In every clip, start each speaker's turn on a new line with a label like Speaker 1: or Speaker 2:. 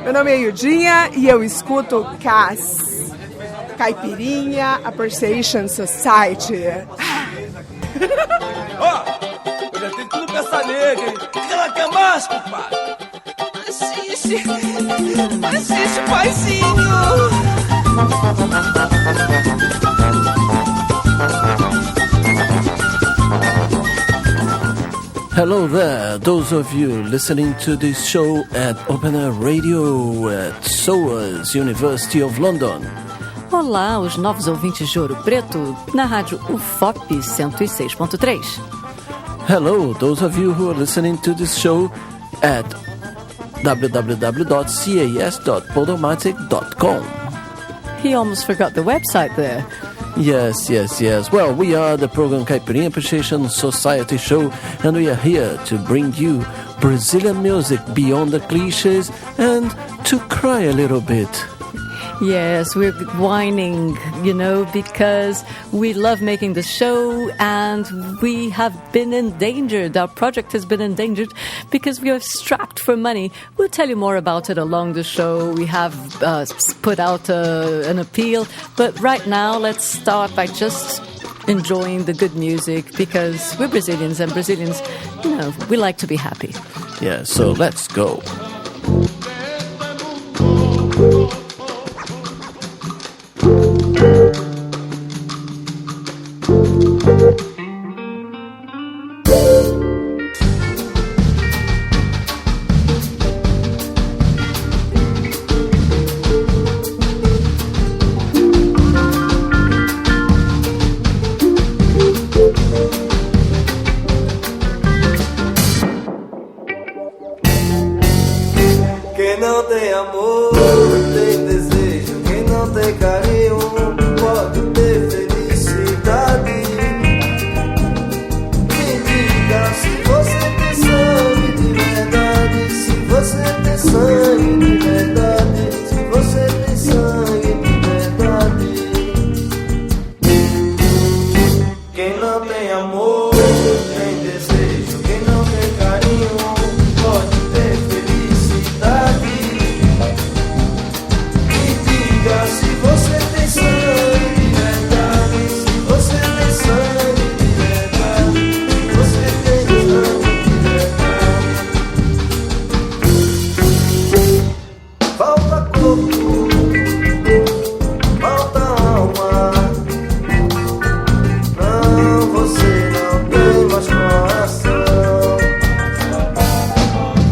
Speaker 1: Meu nome é Yudinha e eu escuto CAS, Caipirinha Appreciation Society.
Speaker 2: Ó, eu já tenho tudo pra essa nega, hein? O que ela quer mais, compadre? Assiste, paizinho.
Speaker 3: Hello there, those of you listening to this show at Open Air Radio at SOAS, University of London.
Speaker 4: Olá, os novos ouvintes de Ouro Preto, na rádio UFOP 106.3.
Speaker 3: Hello, those of you who are listening to this show at www.cas.podomatic.com.
Speaker 4: He almost forgot the website there.
Speaker 3: Yes. Well, we are the program Caipirinha Appreciation Society show, and we are here to bring you Brazilian music beyond the cliches and to cry a little bit.
Speaker 4: Yes, we're whining, because we love making the show and we have been endangered. Our project has been endangered because we are strapped for money. We'll tell you more about it along the show. We have put out an appeal. But right now, let's start by just enjoying the good music because we're Brazilians and Brazilians, we like to be happy.
Speaker 3: Yeah, so let's go.
Speaker 5: Quem não tem amor, tem desejo. Quem não tem carinho, pode ter felicidade. Me diga se você tem sangue de verdade. Se você tem sangue de verdade. Se você tem sangue de verdade. Quem não tem amor, tem desejo. Quem não tem carinho, pode ter felicidade. Se você tem sangue de verdade, se você tem sangue de verdade, você tem sangue de verdade. Falta corpo, falta alma. Não, você não tem mais coração.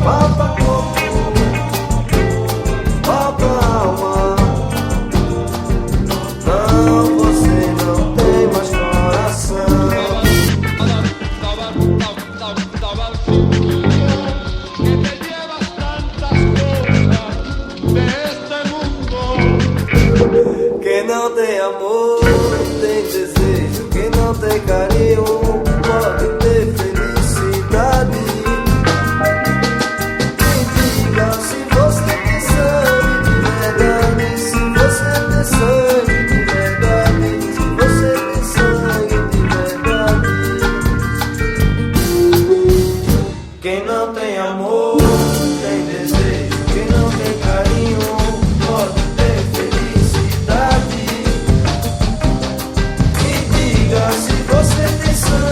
Speaker 5: Falta corpo, falta alma. Não, você não tem mais coração. Quem não tem amor, tem desejo. Quem não tem carinho, pode ter felicidade. Me diga se você tem sangue de verdade. Se você tem sangue de verdade. Se você tem sangue de verdade. Quem não tem amor, tem desejo. Quem não tem carinho, pode ter felicidade. Me diga se você tem sangue.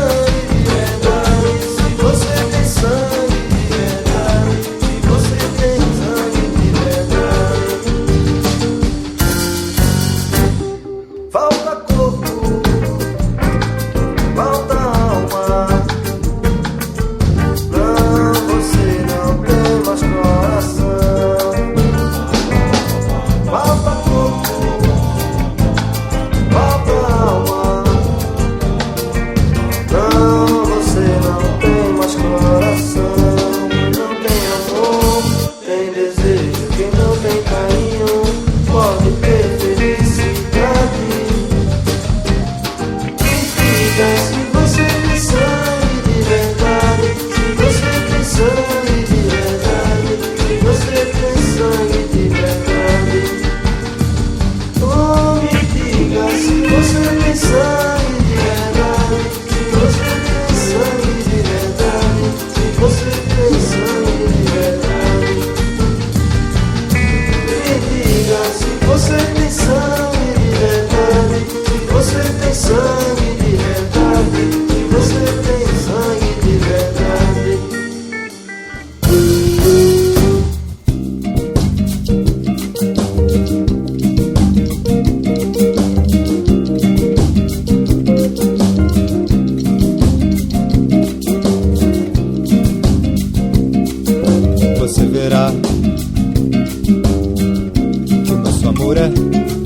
Speaker 5: amor é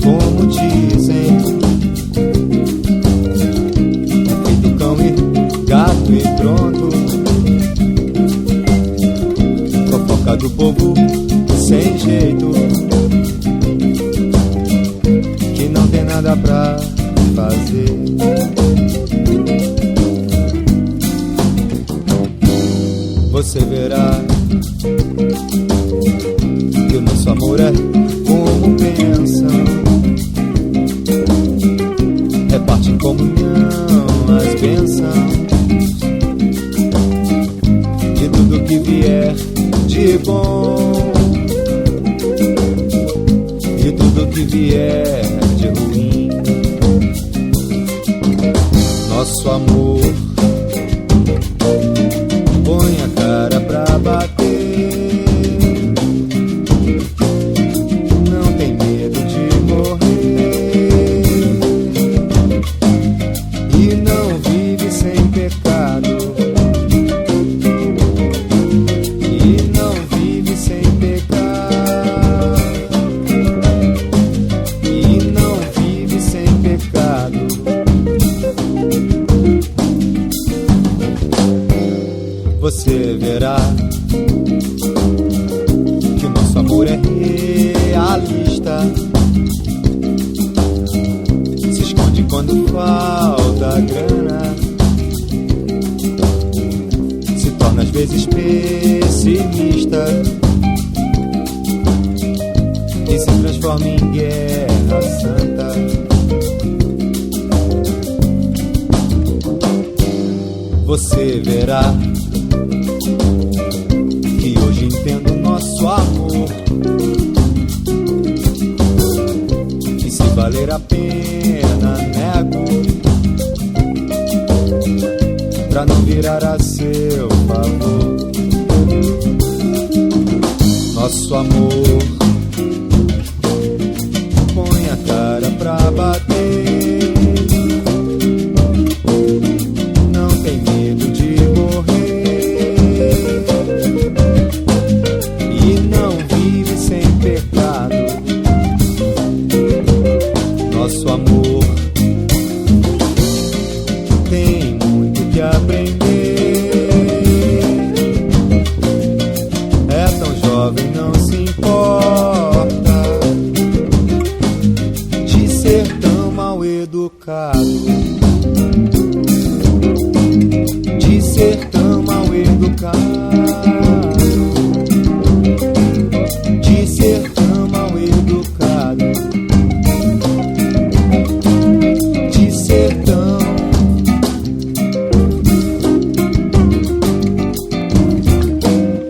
Speaker 5: como dizem, feito cão e gato e pronto. Fofoca do povo sem jeito, que não tem nada pra fazer. Você verá que o nosso amor é como pensam, reparte em comunhão as bênçãos, de tudo que vier de bom, de tudo que vier de ruim. Nosso amor põe a cara pra bater, não tem medo de morrer, e não vive sem pecado, e não vive sem pecado, e não vive sem pecado. Você verá que o nosso amor é realista, se esconde quando falta grana, se torna às vezes pessimista e se transforma em guerra santa. Você verá que hoje entendo nosso amor, e se valer a pena nego, pra não virar a seu favor. Nosso amor põe a cara pra bater, não tem medo de morrer, e não vive sem pecado. Nosso amor tem muito que aprender, é tão jovem, não se importa de ser tão mal educado, de ser tão mal educado, de ser tão mal educado, de ser tão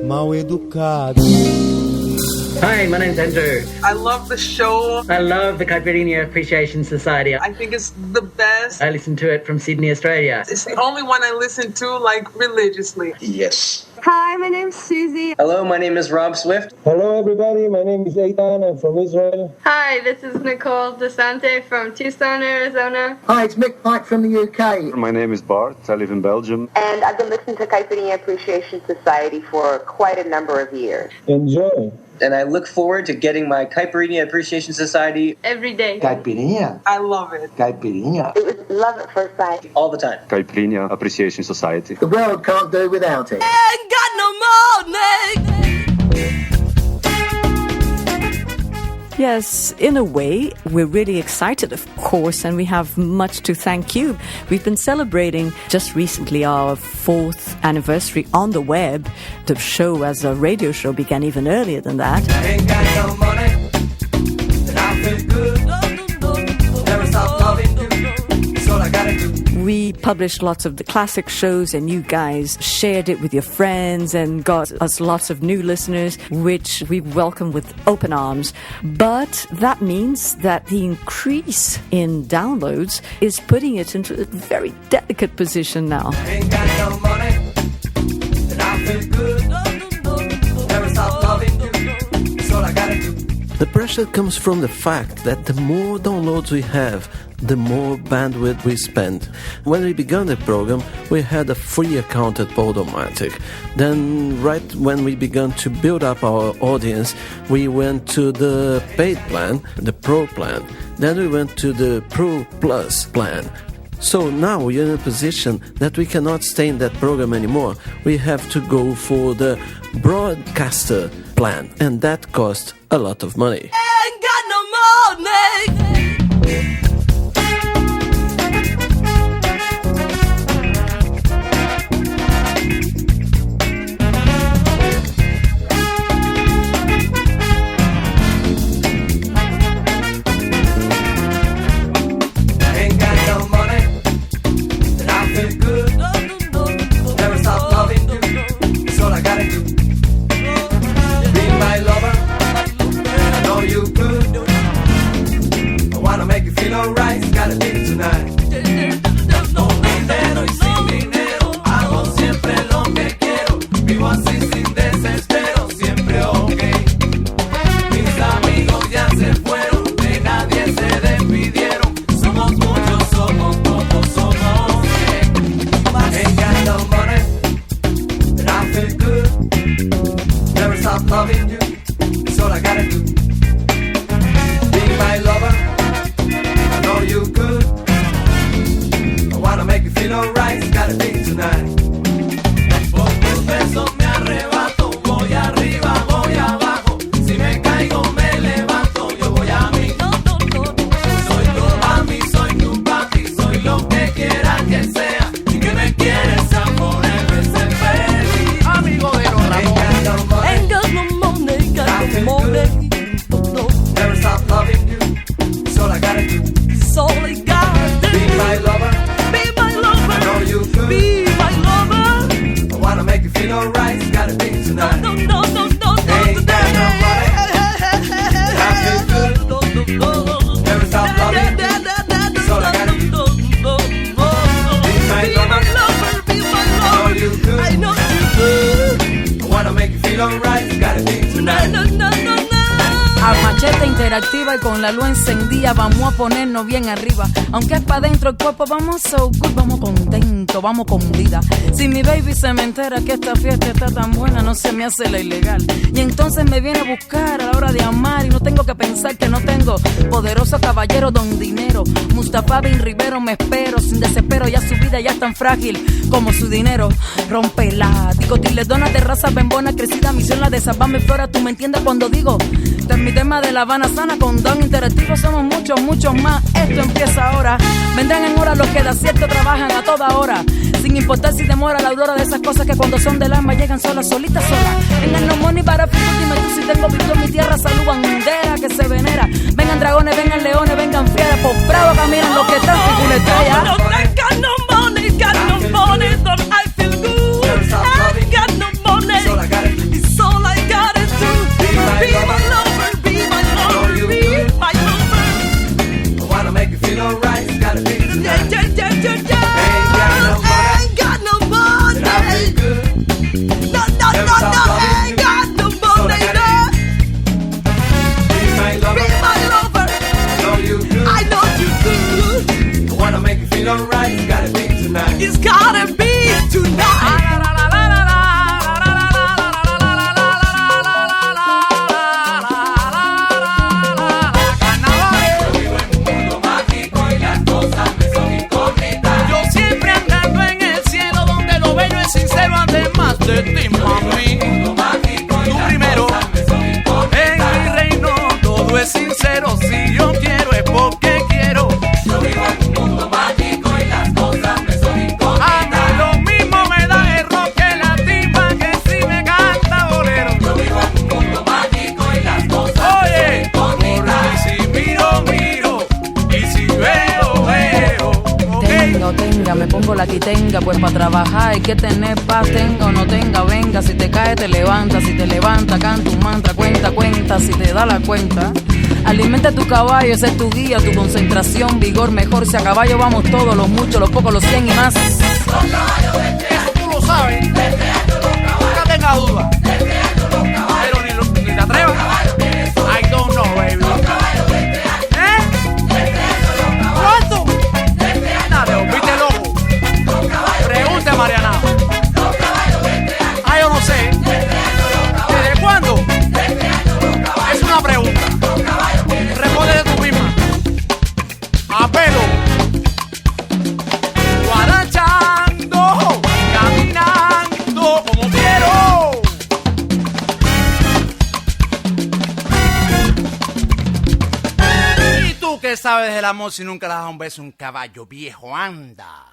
Speaker 5: mal educado.
Speaker 6: Hi, my name's Andrew.
Speaker 7: I love the show.
Speaker 6: I love the Caipirinha Appreciation Society.
Speaker 7: I think it's the best.
Speaker 6: I listen to it from Sydney, Australia.
Speaker 7: It's the only one I listen to, like, religiously.
Speaker 8: Yes.
Speaker 9: Hi, my name's Susie.
Speaker 8: Hello, my name is Rob Swift.
Speaker 10: Hello, everybody. My name is Eitan. I'm from Israel.
Speaker 9: Hi, this is Nicole DeSante from Tucson, Arizona.
Speaker 11: Hi, it's Mick Pike from the UK.
Speaker 12: My name is Bart. I live in Belgium.
Speaker 13: And I've been listening to Caipirinha Appreciation Society for quite a number of years.
Speaker 10: Enjoy.
Speaker 8: And I look forward to getting my Caipirinha Appreciation Society
Speaker 9: every day.
Speaker 11: Caipirinha.
Speaker 7: I love it.
Speaker 11: Caipirinha.
Speaker 13: It was love at first sight.
Speaker 8: All the time.
Speaker 12: Caipirinha Appreciation Society.
Speaker 11: The world can't do without it.
Speaker 2: Ain't got no money.
Speaker 4: Yes, in a way, we're really excited, of course, and we have much to thank you. We've been celebrating just recently our 4th anniversary on the web. The show as a radio show began even earlier than that.
Speaker 2: I ain't got no money, and I feel good. Never stop loving you. That's all I gotta do.
Speaker 4: We published lots of the classic shows, and you guys shared it with your friends and got us lots of new listeners, which we welcome with open arms. But that means that the increase in downloads is putting it into a very delicate position now.
Speaker 2: I ain't got no money, and I feel good. Never stop loving you. That's all I gotta do.
Speaker 3: The pressure comes from the fact that the more downloads we have, the more bandwidth we spend. When we began the program, we had a free account at Podomatic. Then, right when we began to build up our audience, we went to the paid plan, the Pro plan. Then we went to the Pro Plus plan. So now we're in a position that we cannot stay in that program anymore. We have to go for the broadcaster plan, and that costs a lot of money.
Speaker 2: Ain't got no money. Alright, gotta be tonight. Con dinero y sin dinero, hago siempre lo que quiero. Vivo así sin desespero, siempre ok. Mis amigos ya se fueron, de nadie se despidieron. Somos muchos, somos pocos, somos 100. Ain't got no money, but I feel good. Never stop loving you, it's all I gotta do. Be my lover. You good. I wanna make you feel alright. It's gotta be tonight. Pocos besos me arrebato. Voy arriba, voy abajo. Si me caigo, me levanto. Yo voy a mí. Soy tu mami, soy tu papi. Soy lo que quiera que sea. Y que me quieres a ponerme ser feliz. Amigo de los Ramones. Ain't got no money, got no money. Never stop loving you. It's all I gotta do. All I gotta do. Be my lover. Be my lover. I know you good. Be my lover. I wanna make you feel alright. It's gotta be tonight. No. Ain't got no money. I feel good. Never stop loving you. That's all I gotta do. Be my lover. Be my lover. I know you good. I know you good. I wanna make you feel alright. It's gotta be tonight. No.
Speaker 14: A machete interactiva y con la luz encendida vamos a ponernos bien arriba. Aunque es pa' dentro el cuerpo, vamos so good, vamos contento, vamos con vida. Si mi baby se me entera que esta fiesta está tan buena, no se me hace la ilegal. Y entonces me viene a buscar a la hora de amar y no tengo que pensar que no tengo poderoso caballero don dinero. Mustafa Bin Rivero me espero, sin desespero, ya su vida ya es tan frágil como su dinero. Rompela, dicotiles, donas de raza bembona, crecida, misión la de salvarme flora. Tú me entiendes cuando digo, este es mi tema de La Habana Sana, con don interactivo somos muchos más. Esto empieza ahora. Vendrán en hora los que de acierto trabajan a toda hora, sin importar si demora la aurora de esas cosas que cuando son del alma llegan solitas. Vengan los money para fútbol, dime tú si tengo virtud en mi tierra, salud bandera que se venera. Vengan dragones, vengan leones, vengan fieras, por bravo caminan los que están sin estrella. No, got no money, don't I feel good? I got no money, it's all I gotta do. Be my lover, be my lover, be my lover.
Speaker 2: I wanna make you feel alright. It's gotta be tonight. Ain't got no money, but I feel good. No, ain't got no money, no. Be my lover. I know you good. I wanna make you feel alright. It's gotta be tonight. It's gotta be tonight.
Speaker 15: Además de ti, mami, tú primero. En mi reino todo es sincero. Si yo quiero es porque quiero. Yo vivo en un mundo mágico y las cosas me son incógnitas. A mí lo mismo me da el rock que la tipa que si me canta bolero. Yo vivo en un mundo mágico y las cosas me son incógnitas. Si miro y si veo.
Speaker 14: Tenga, me pongo la quitenga, pues para trabajar hay que tener paz, tenga o no tenga, venga, si te cae te levanta, si te levanta canta un mantra, cuenta, si te da la cuenta. Alimenta tu caballo, ese es tu guía, tu concentración, vigor, mejor, si a caballo vamos todos, los muchos, los pocos, los 100 y más.
Speaker 15: Los caballos eso tú lo sabes, nunca tenga duda, pero ni te atrevas, I don't know, baby. ¿Cuánto? una pregunta. Responde tú misma. A pelo. Guarachando, caminando como quiero. ¿Y tú qué sabes del amor si nunca le has dado un beso a un caballo viejo? Anda.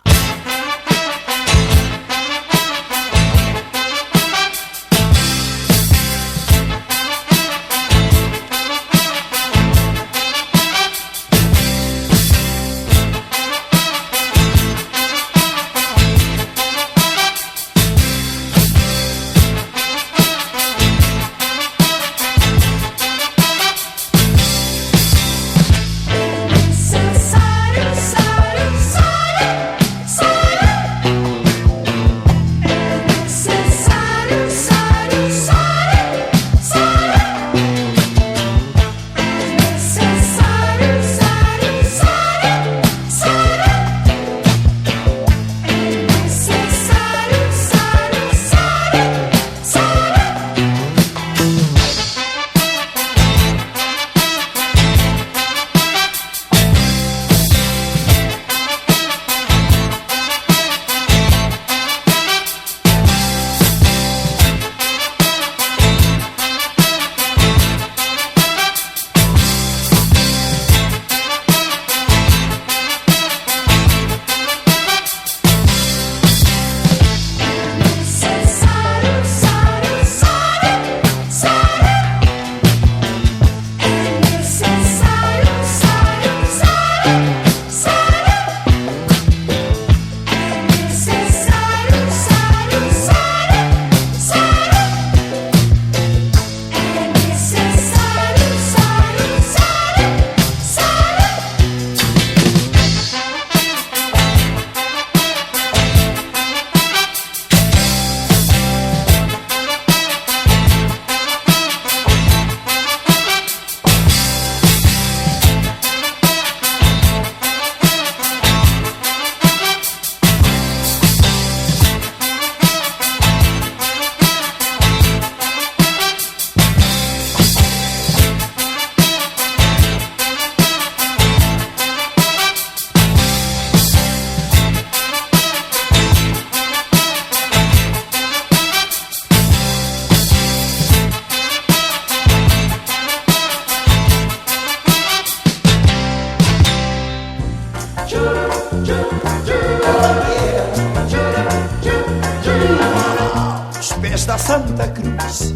Speaker 16: Aos pés da Santa Cruz,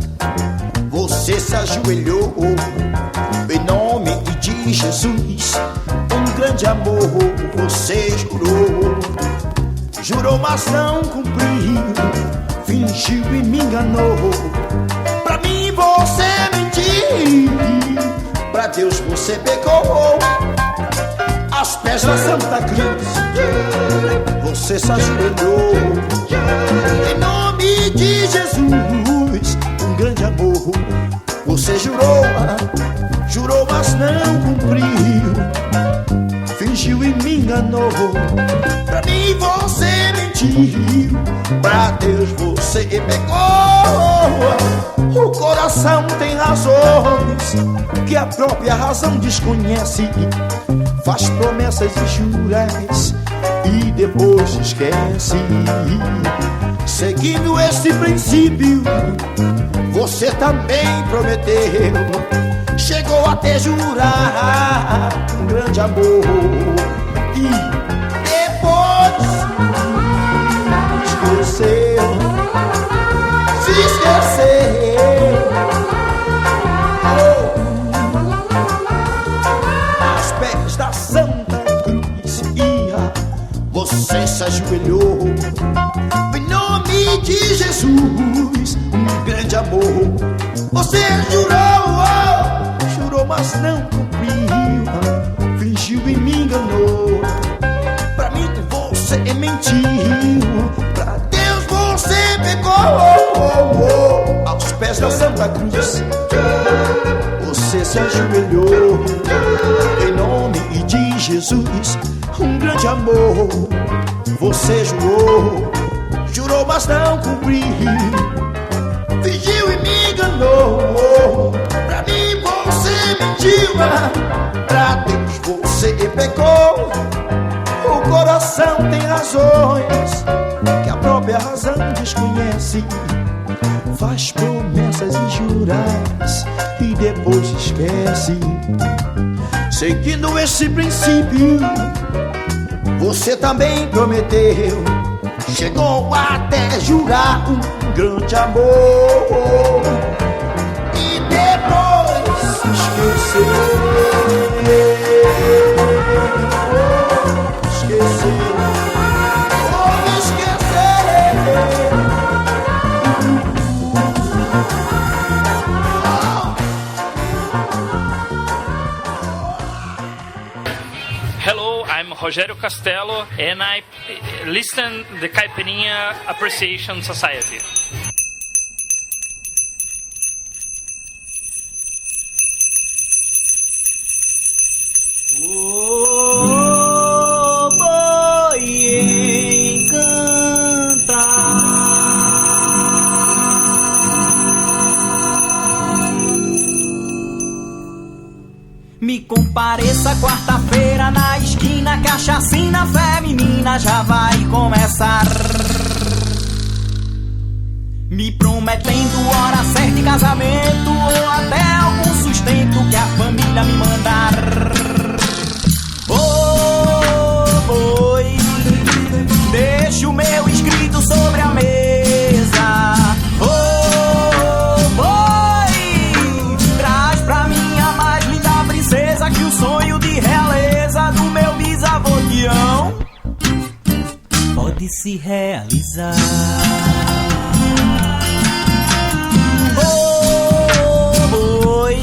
Speaker 16: você se ajoelhou em nome de Jesus. Um grande amor você jurou, jurou mas não cumpriu, fingiu e me enganou. Pra mim você mentiu, pra Deus você pecou. Aos pés da Santa Cruz, você se ajoelhou em nome de Jesus. Um grande amor você jurou, jurou mas não cumpriu, fingiu e me enganou. Pra mim você mentiu, pra Deus você pecou. O coração tem razões que a própria razão desconhece. Faz promessas e juras e depois esquece. Seguindo este princípio, você também prometeu, chegou até jurar um grande amor e depois esqueceu, se esqueceu. Aos pés da Santa Cruz ia, você se ajoelhou em nome de Jesus. Um grande amor você jurou, jurou mas não cumpriu, fingiu e me enganou. Pra mim você mentiu, pra Deus você pecou. Aos pés da Santa Cruz você se ajoelhou em nome de Jesus. Um grande amor você jurou, jurou mas não cumpriu, fingiu e me enganou. Pra mim você desculpa, pra Deus você pecou. O coração tem razões que a própria razão desconhece. Faz promessas injuras e depois esquece. Seguindo esse princípio, você também prometeu. Chegou até jurar um grande amor e depois esqueceu.
Speaker 17: Hello, I'm Rogério Castelo and I listen the Caipirinha Appreciation Society.
Speaker 2: Oh, boi encanta. Me compareça quarta-feira na esquina, que a chacina feminina já vai começar. Me prometendo hora certa e casamento, ou até algum sustento que a família me mandar. Oh, boi, deixa o meu escrito sobre a mesa. Oh, boi, traz pra mim a mais linda princesa, que o sonho de realeza do meu bisavô Tião pode se realizar. Oh, boi,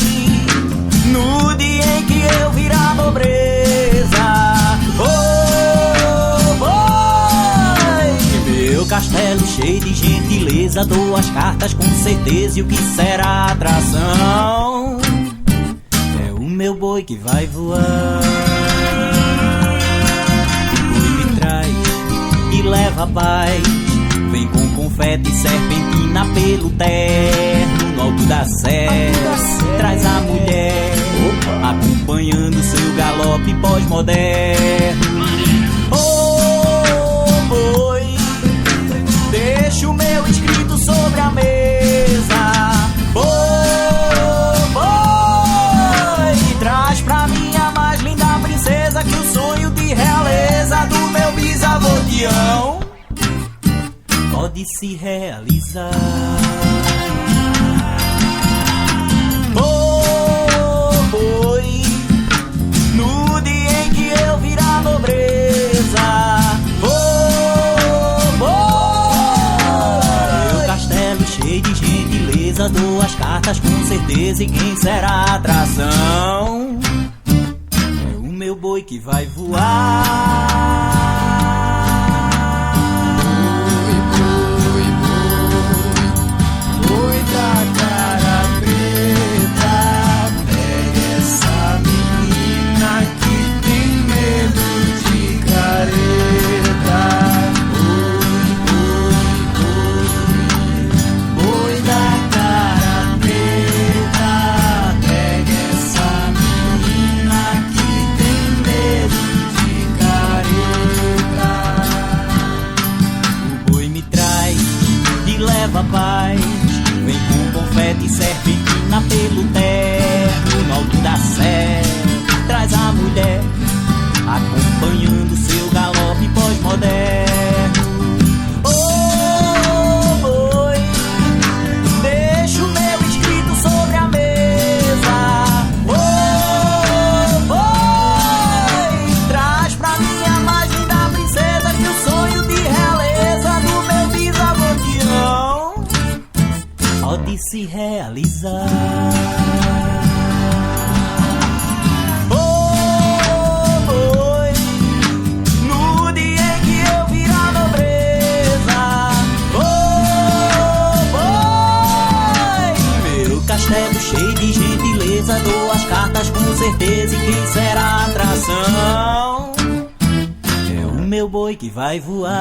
Speaker 2: no dia em que eu virar nobreza. Oh, boi, meu castelo cheio de gentileza, dou as cartas com certeza, e o que será atração é o meu boi que vai voar. O boi me traz e leva a paz, vem com confete e serpentina pelo terno, no alto da serra, traz a mulher, acompanhando seu galope pós-moderno. Oh, boi, deixa o meu escrito sobre a mesa. Oh, boi, traz pra mim a mais linda princesa, que o sonho de realeza do meu bisavô Tião pode se realizar. Oh, boi, no dia em que eu virar nobreza. Oh, boi, meu castelo cheio de gentileza, dou as cartas com certeza, e quem será a atração é o meu boi que vai voar. Paz, vem com confete e serpentina pelo terno, no alto da serra, traz a mulher, acompanhando seu galope pós-moderno. Oh, boi, deixa o meu escrito sobre a mesa. Oh, boi, traz pra mim a mais linda princesa, que o sonho de realeza do meu bisavô Tião pode se realizar. Oh, boi, no dia em que eu virar nobreza. Oh, boi, meu castelo cheio de gentileza, dou as cartas com certeza, e quem será a atração é o meu boi que vai voar.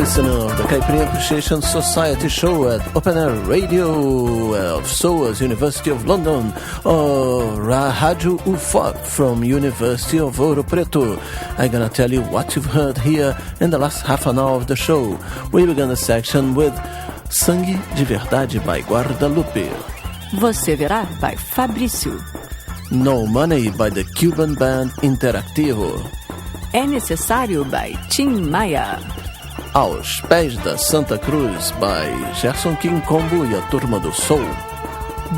Speaker 3: listener of the Caipirinha Appreciation Society show at Open Air Radio of SOAS, University of London, or Rádio UFOP from University of Ouro Preto. I'm gonna tell you what you've heard here in the last half an hour of the show. We began the section with Sangue de Verdade by Guadalupe.
Speaker 4: Você Verá by Fabrício.
Speaker 3: No Money by the Cuban band Interactivo.
Speaker 4: É Necessário by Tim Maia.
Speaker 3: Aos Pés da Santa Cruz by Gerson King Combo e a Turma do Soul.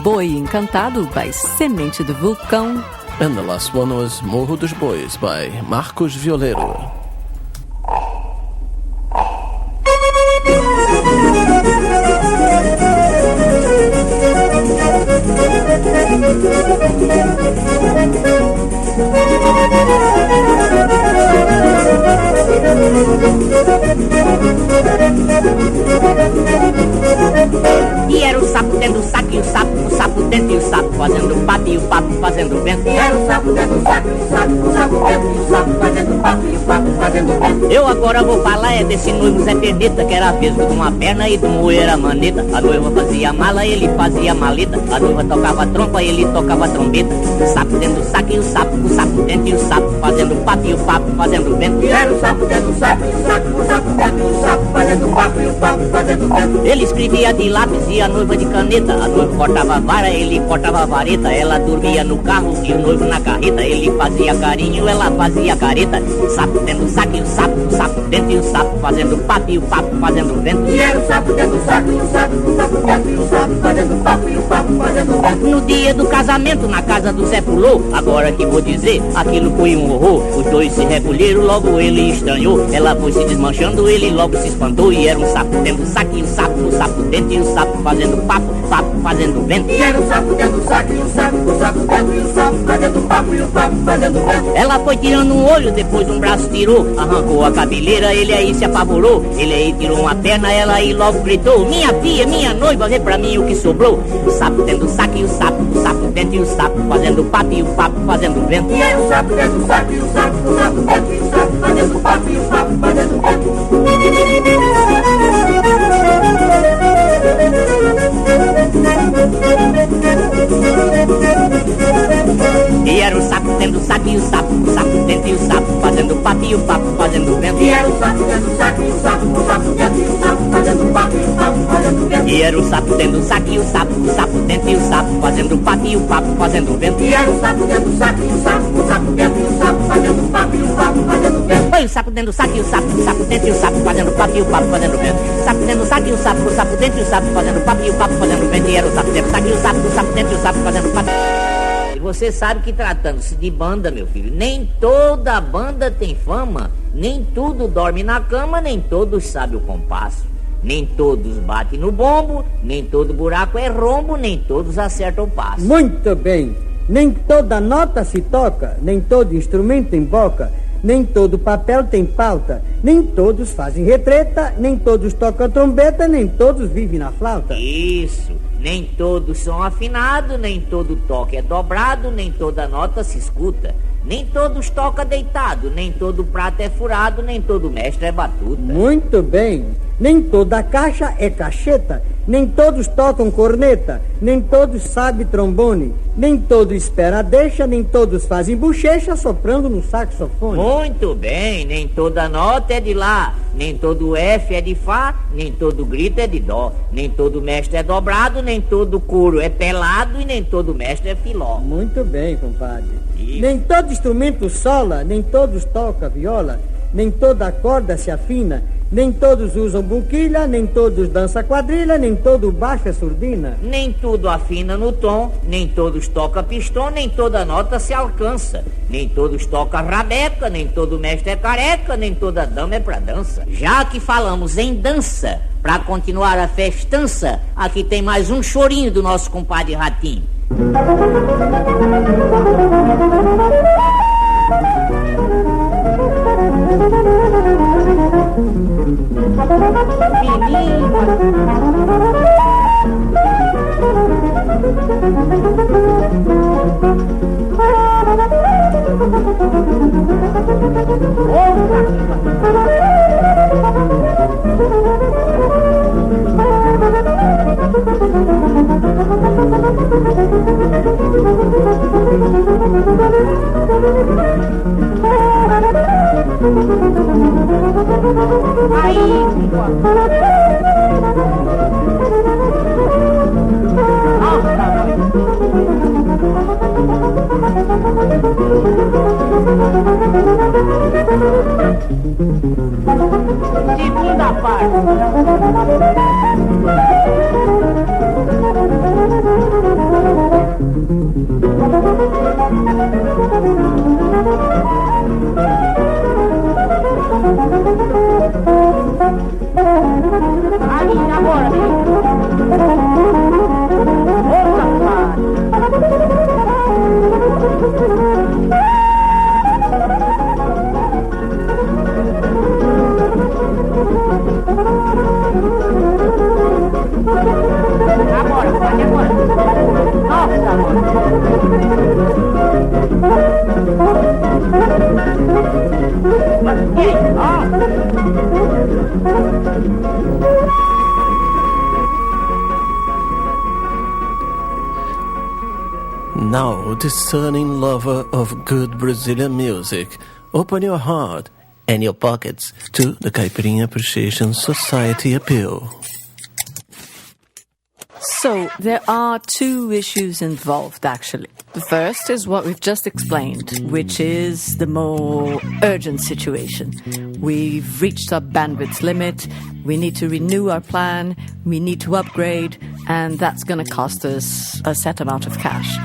Speaker 4: Boi Encantado by Semente do Vulcão.
Speaker 3: And the last one was Morro dos Bois by Marcos Violeiro.
Speaker 18: E era o sapo dentro do saco e o sapo dentro e o sapo fazendo papo e o papo fazendo vento. E era o sapo dentro do saco e o sapo dentro e o sapo fazendo papo e o papo fazendo vento. Eu agora vou falar é desse noivo Zé Perneta, que era vesgo de uma perna e do moer a maneta. A noiva fazia mala, ele fazia maleta. A noiva tocava trompa, ele tocava trombeta. O sapo dentro do saco e o sapo dentro e o sapo fazendo papo e o papo fazendo vento. E era o sapo dentro do saco e o sapo dentro e o sapo fazendo papo e o papo fazendo vento. Ele escrevia de lápis e a noiva de caneta. A noiva cortava vara, ele cortava vareta. Ela dormia no carro e o noivo na carreta. Ele fazia carinho, ela fazia careta. Sapo dentro do saco e o sapo dentro e o sapo fazendo papo e o papo fazendo vento. E era o sapo dentro do saco e o sapo dentro e o sapo fazendo papo e o papo fazendo vento. No dia do casamento, na casa do Zé pulou. Agora que vou dizer, aquilo foi um horror. Os dois se recolheram, logo ele estranhou. Ela foi se desmanchando, ele logo se espantou. E era um sapo dentro do saco e o sapo dentro e o sapo fazendo papo fazendo vento. E era o sapo dentro do saco e o sapo dentro e o sapo fazendo papo e o papo fazendo vento. Ela foi tirando um olho, depois um braço tirou. Arrancou a cabeleira, ele aí se apavorou. Ele aí tirou uma perna, ela aí logo gritou: minha filha, minha noiva, vê pra mim o que sobrou. O sapo dentro do saco e o sapo dentro e o sapo fazendo papo e o papo fazendo vento. E era o sapo dentro do saco e o sapo dentro e o sapo fazendo papo e o papo fazendo vento. E era o sapo dentro do saco e o sapo dentro e o sapo fazendo papo e o papo fazendo vento. E era o sapo dentro do saco e o sapo dentro e o sapo fazendo papo e o papo fazendo vento. E era o sapo dentro do saco e o sapo dentro e o sapo fazendo papo e o papo fazendo vento. E era o sapo dentro do saco e o sapo dentro e o sapo fazendo papo e o papo fazendo vento. Foi o sapo dentro do saco e o sapo dentro e o sapo fazendo papo e o papo fazendo vento. Sapo dentro do saco e o sapo dentro e o sapo fazendo papo e o papo fazendo vento. E era o sapo dentro do saco e o sapo dentro e o sapo fazendo papo. E você sabe que tratando-se de banda, meu filho, nem toda banda tem fama, nem tudo dorme na cama, nem todos sabem o compasso. Nem todos batem no bombo, nem todo buraco é rombo, nem todos acertam o passo.
Speaker 19: Muito bem. Nem toda nota se toca, nem todo instrumento tem boca, nem todo papel tem pauta, nem todos fazem retreta, nem todos tocam trombeta, nem todos vivem na flauta.
Speaker 18: Isso, nem todos são afinados, nem todo toque é dobrado, nem toda nota se escuta. Nem todos toca deitado, nem todo prato é furado, nem todo mestre é batuta.
Speaker 19: Muito bem. Nem toda caixa é cacheta, nem todos tocam corneta, nem todos sabem trombone, nem todos espera deixa, nem todos fazem bochecha soprando no saxofone.
Speaker 18: Muito bem, nem toda nota é de lá, nem todo F é de Fá, nem todo grito é de Dó, nem todo mestre é dobrado, nem todo couro é pelado e nem todo mestre é filó.
Speaker 19: Muito bem, compadre. Isso. Nem todo instrumento sola, nem todos toca viola, nem toda corda se afina, nem todos usam boquilha, nem todos dançam quadrilha, nem todo baixo é surdina.
Speaker 18: Nem tudo afina no tom, nem todos toca pistão, nem toda nota se alcança. Nem todos toca rabeca, nem todo mestre é careca, nem toda dama é pra dança. Já que falamos em dança, pra continuar a festança, aqui tem mais um chorinho do nosso compadre Ratinho.
Speaker 3: Now, discerning lover of good Brazilian music, open your heart and your pockets to the Caipirinha Appreciation Society appeal.
Speaker 4: So, there are two issues involved, actually. The first is what we've just explained, which is the more urgent situation. We've reached our bandwidth limit, we need to renew our plan, we need to upgrade, and that's going to cost us a set amount of cash.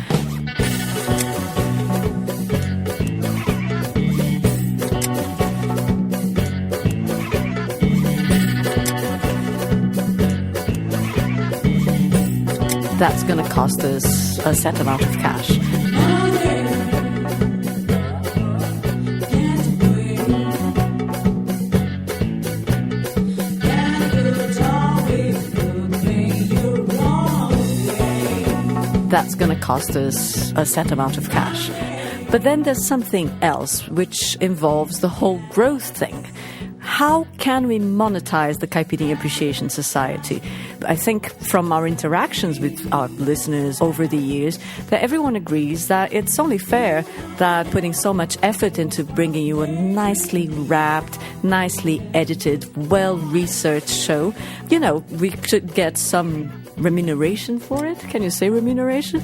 Speaker 4: That's going to cost us a set amount of cash. That's going to cost us a set amount of cash. But then there's something else which involves the whole growth thing. How can we monetize the Caipirinha Appreciation Society? I think from our interactions with our listeners over the years that everyone agrees that it's only fair that putting so much effort into bringing you a nicely wrapped, nicely edited, well-researched show, we should get some remuneration for it. Can you say remuneration?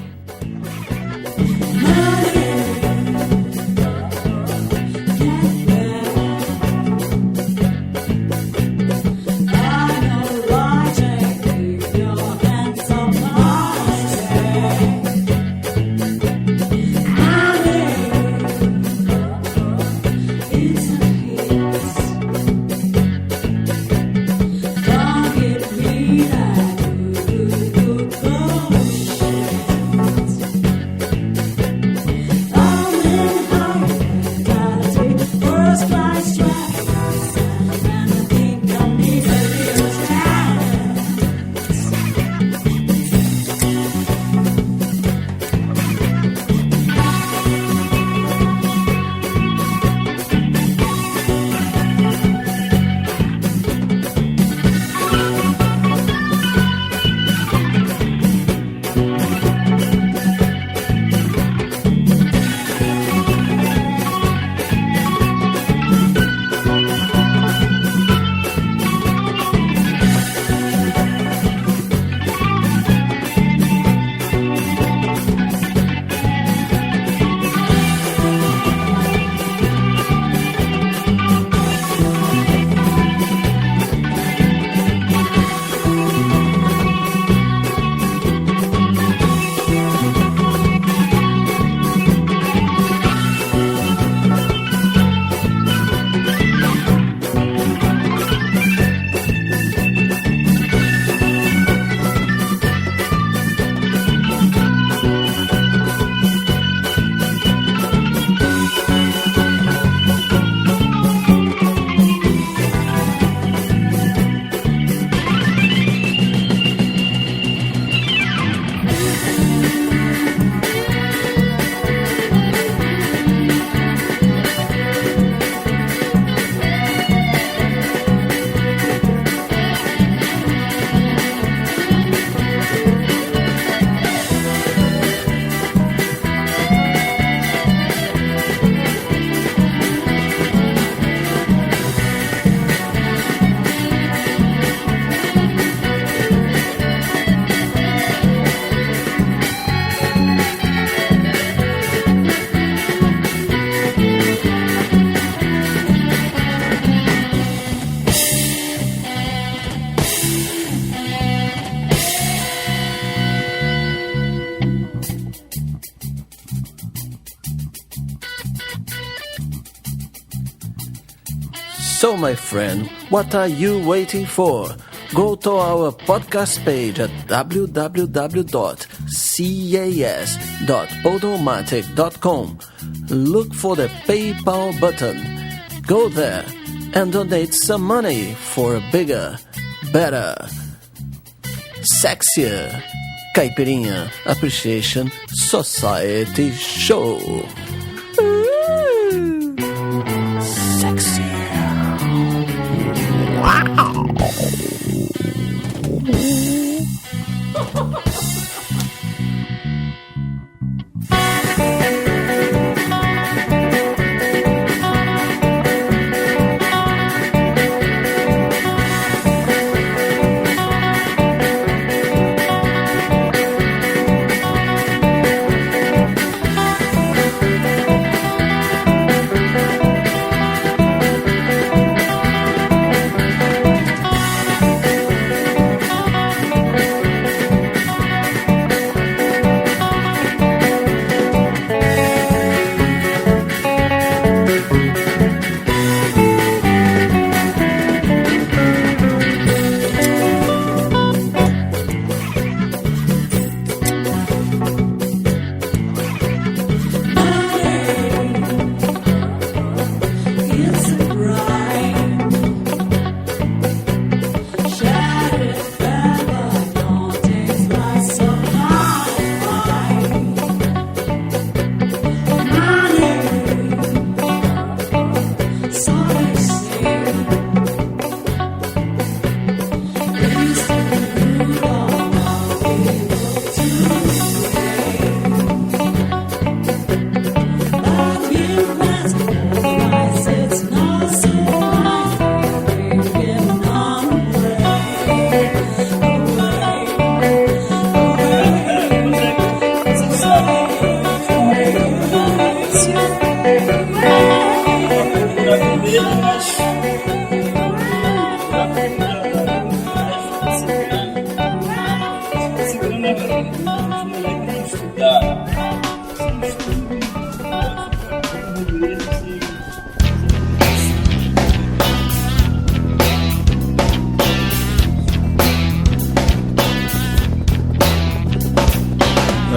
Speaker 3: So, my friend, what are you waiting for? Go to our podcast page at www.cas.podomatic.com. Look for the PayPal button. Go there and donate some money for a bigger, better, sexier Caipirinha Appreciation Society show. Sexy. Wow.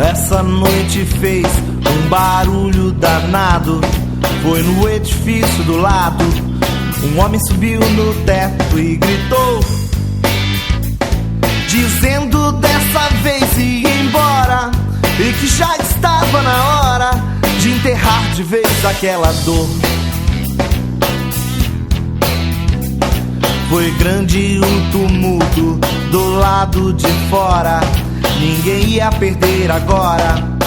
Speaker 16: Essa noite fez um barulho danado. Foi no edifício do lado. Um homem subiu no teto e gritou, dizendo dessa vez ir embora, e que já estava na hora de enterrar de vez aquela dor. Foi grande o tumulto do lado de fora. Ninguém ia perder agora.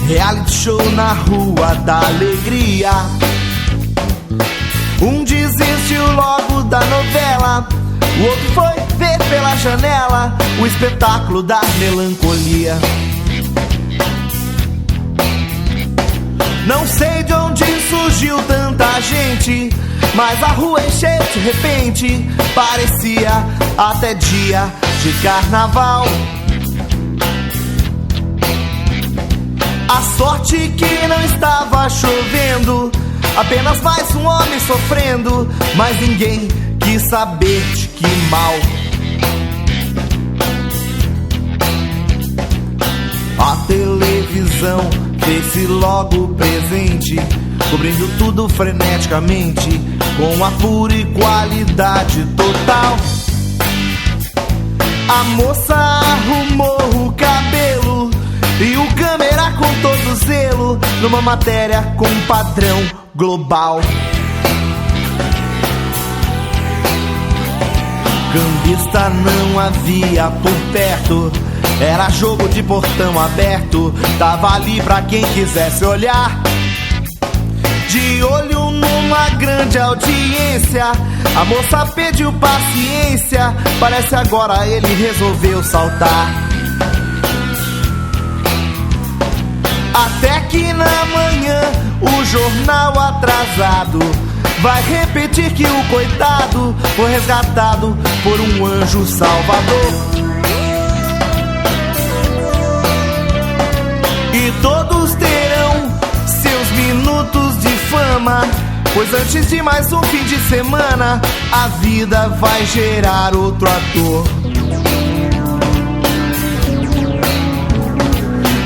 Speaker 16: Reality show na rua da alegria. Um desistiu logo da novela, o outro foi ver pela janela o espetáculo da melancolia. Não sei de onde surgiu tanta gente, mas a rua encheu de repente. Parecia até dia de carnaval. A sorte que não estava chovendo, apenas mais um homem sofrendo, mas ninguém quis saber de que mal. A televisão fez-se logo presente, cobrindo tudo freneticamente, com a pura e qualidade total. A moça arrumou o cabelo e o câmera com todo zelo, numa matéria com padrão global. Cambista não havia por perto, era jogo de portão aberto. Tava ali pra quem quisesse olhar. De olho numa grande audiência, a moça pediu paciência. Parece agora ele resolveu saltar. Até que na manhã o jornal atrasado vai repetir que o coitado foi resgatado por um anjo salvador. E todos terão seus minutos de fama, Pois antes de mais um fim de semana, a vida vai gerar outro ator.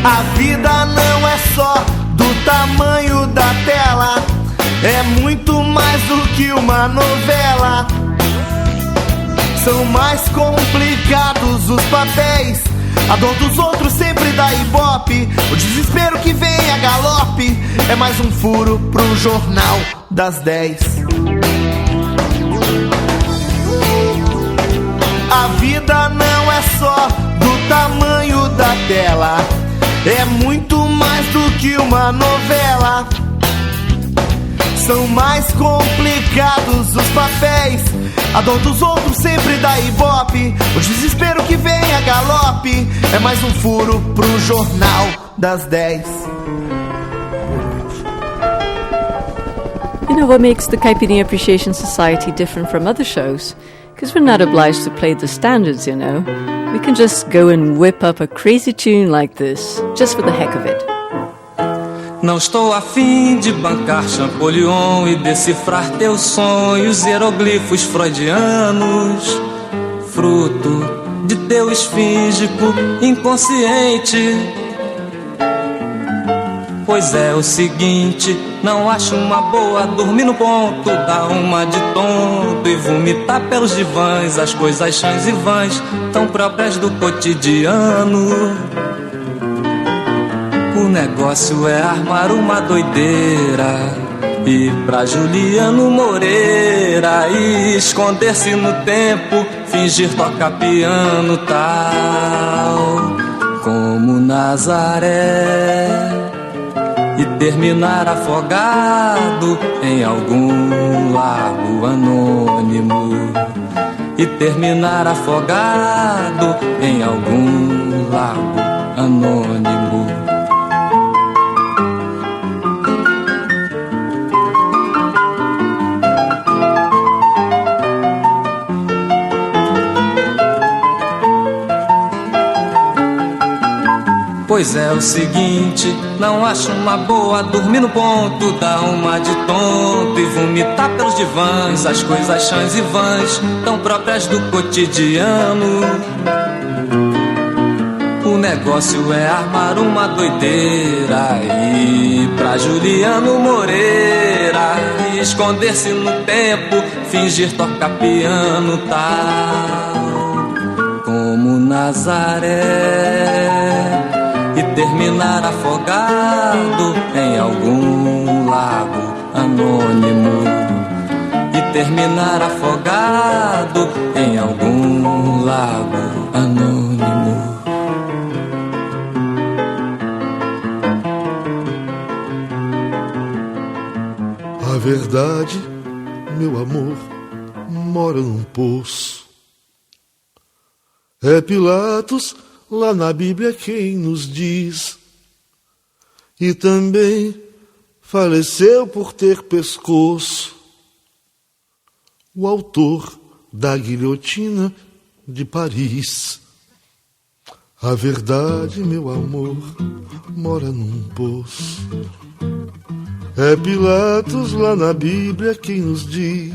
Speaker 16: A vida não é só do tamanho da tela, é muito mais do que uma novela. São mais complicados os papéis, a dor dos outros sempre dá ibope, o desespero que vem a galope é mais um furo pro jornal das 10. A vida não é só do tamanho da tela, é muito mais do que uma novela. São mais complicados os papéis, a dor dos outros sempre dá ibope, o desespero que vem a galope é mais um furo pro jornal das 10.
Speaker 4: You know what makes the Caipirinha Appreciation Society different from other shows? Because we're not obliged to play the standards, you know. We can just go and whip up a crazy tune like this, just for the heck of it.
Speaker 20: Não estou afim de bancar Champollion e decifrar teus sonhos hieroglifos freudianos, fruto de teu esfíngico inconsciente. Pois é o seguinte, não acho uma boa dormir no ponto, dar uma de tonto e vomitar pelos divãs as coisas chãs e vãs tão próprias do cotidiano. O negócio é armar uma doideira e pra Juliano Moreira e esconder-se no tempo, fingir tocar piano tal como Nazaré e terminar afogado em algum lago anônimo, e terminar afogado em algum lago anônimo. Pois é o seguinte, não acho uma boa dormir no ponto, dar uma de tonto e vomitar pelos divãs as coisas chãs e vãs tão próprias do cotidiano. O negócio é armar uma doideira e pra Juliano Moreira e esconder-se no tempo, fingir tocar piano tal como Nazaré e terminar afogado em algum lago anônimo, e terminar afogado em algum lago anônimo.
Speaker 21: A verdade, meu amor, mora num poço. É Pilatos lá na Bíblia quem nos diz, e também faleceu por ter pescoço o autor da guilhotina de Paris. A verdade, meu amor, mora num poço. É Pilatos lá na Bíblia quem nos diz,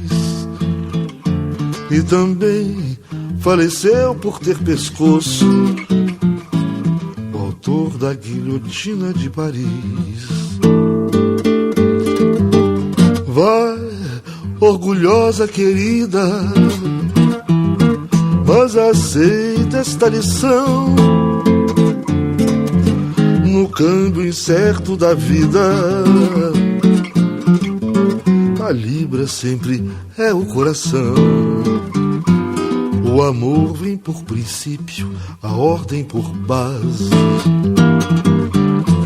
Speaker 21: e também faleceu por ter pescoço o autor da guilhotina de Paris. Vai, orgulhosa querida, mas aceita esta lição. No câmbio incerto da vida, a libra sempre é o coração. O amor vem por princípio, a ordem por base.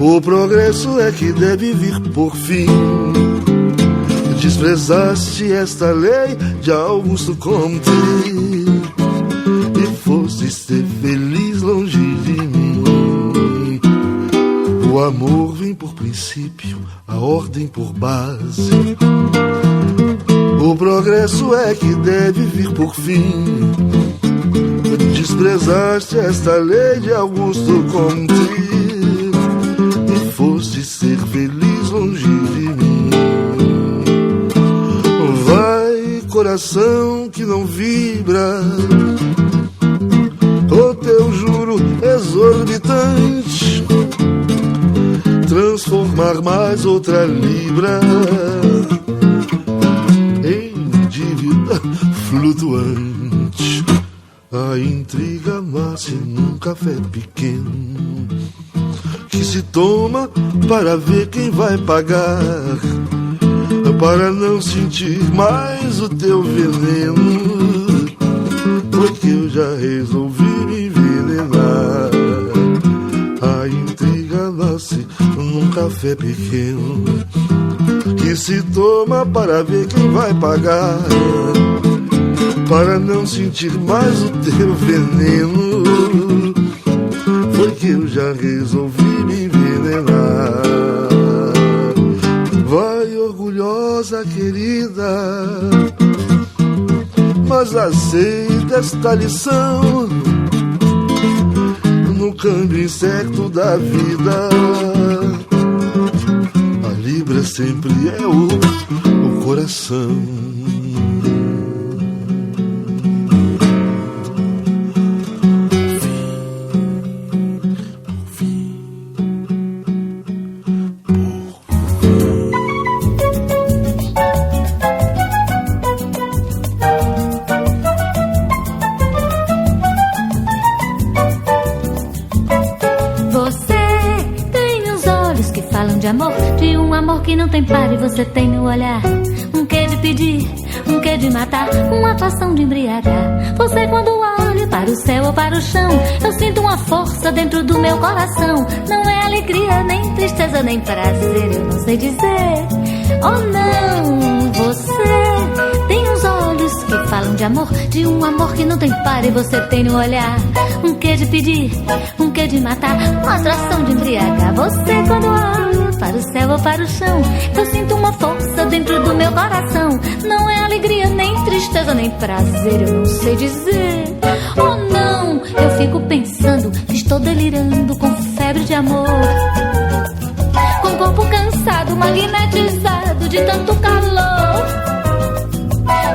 Speaker 21: O progresso é que deve vir por fim. Desprezaste esta lei de Augusto Comte e foste ser feliz longe de mim. O amor vem por princípio, a ordem por base. O progresso é que deve vir por fim. Desprezaste esta lei de Augusto Comte e foste ser feliz longe de mim. coração que não vibra, o teu juro exorbitante, transformar mais outra libra em dívida flutuante. A intriga nasce num café pequeno que se toma para ver quem vai pagar, para não sentir mais o teu veneno, porque eu já resolvi me envenenar. A intriga nasce num café pequeno que se toma para ver quem vai pagar, para não sentir mais o teu veneno, porque eu já resolvi me envenenar. Vai, orgulhosa querida, mas aceita esta lição no câmbio incerto da vida. A libra sempre é o coração.
Speaker 1: Que não tem par e você tem no olhar um quê de pedir, um quê de matar, uma atuação de embriagar. Você quando olha para o céu ou para o chão, eu sinto uma força dentro do meu coração. Não é alegria, nem tristeza, nem prazer, eu não sei dizer. Oh não, você tem os olhos que falam de amor, de um amor que não tem par e você tem no olhar um quê de pedir, um quê de matar, uma atração de embriagar. Você quando olha para o céu ou para o chão, eu sinto uma força dentro do meu coração. Não é alegria, nem tristeza, nem prazer, eu não sei dizer. Oh não, eu fico pensando que estou delirando com febre de amor, com o corpo cansado, magnetizado de tanto calor.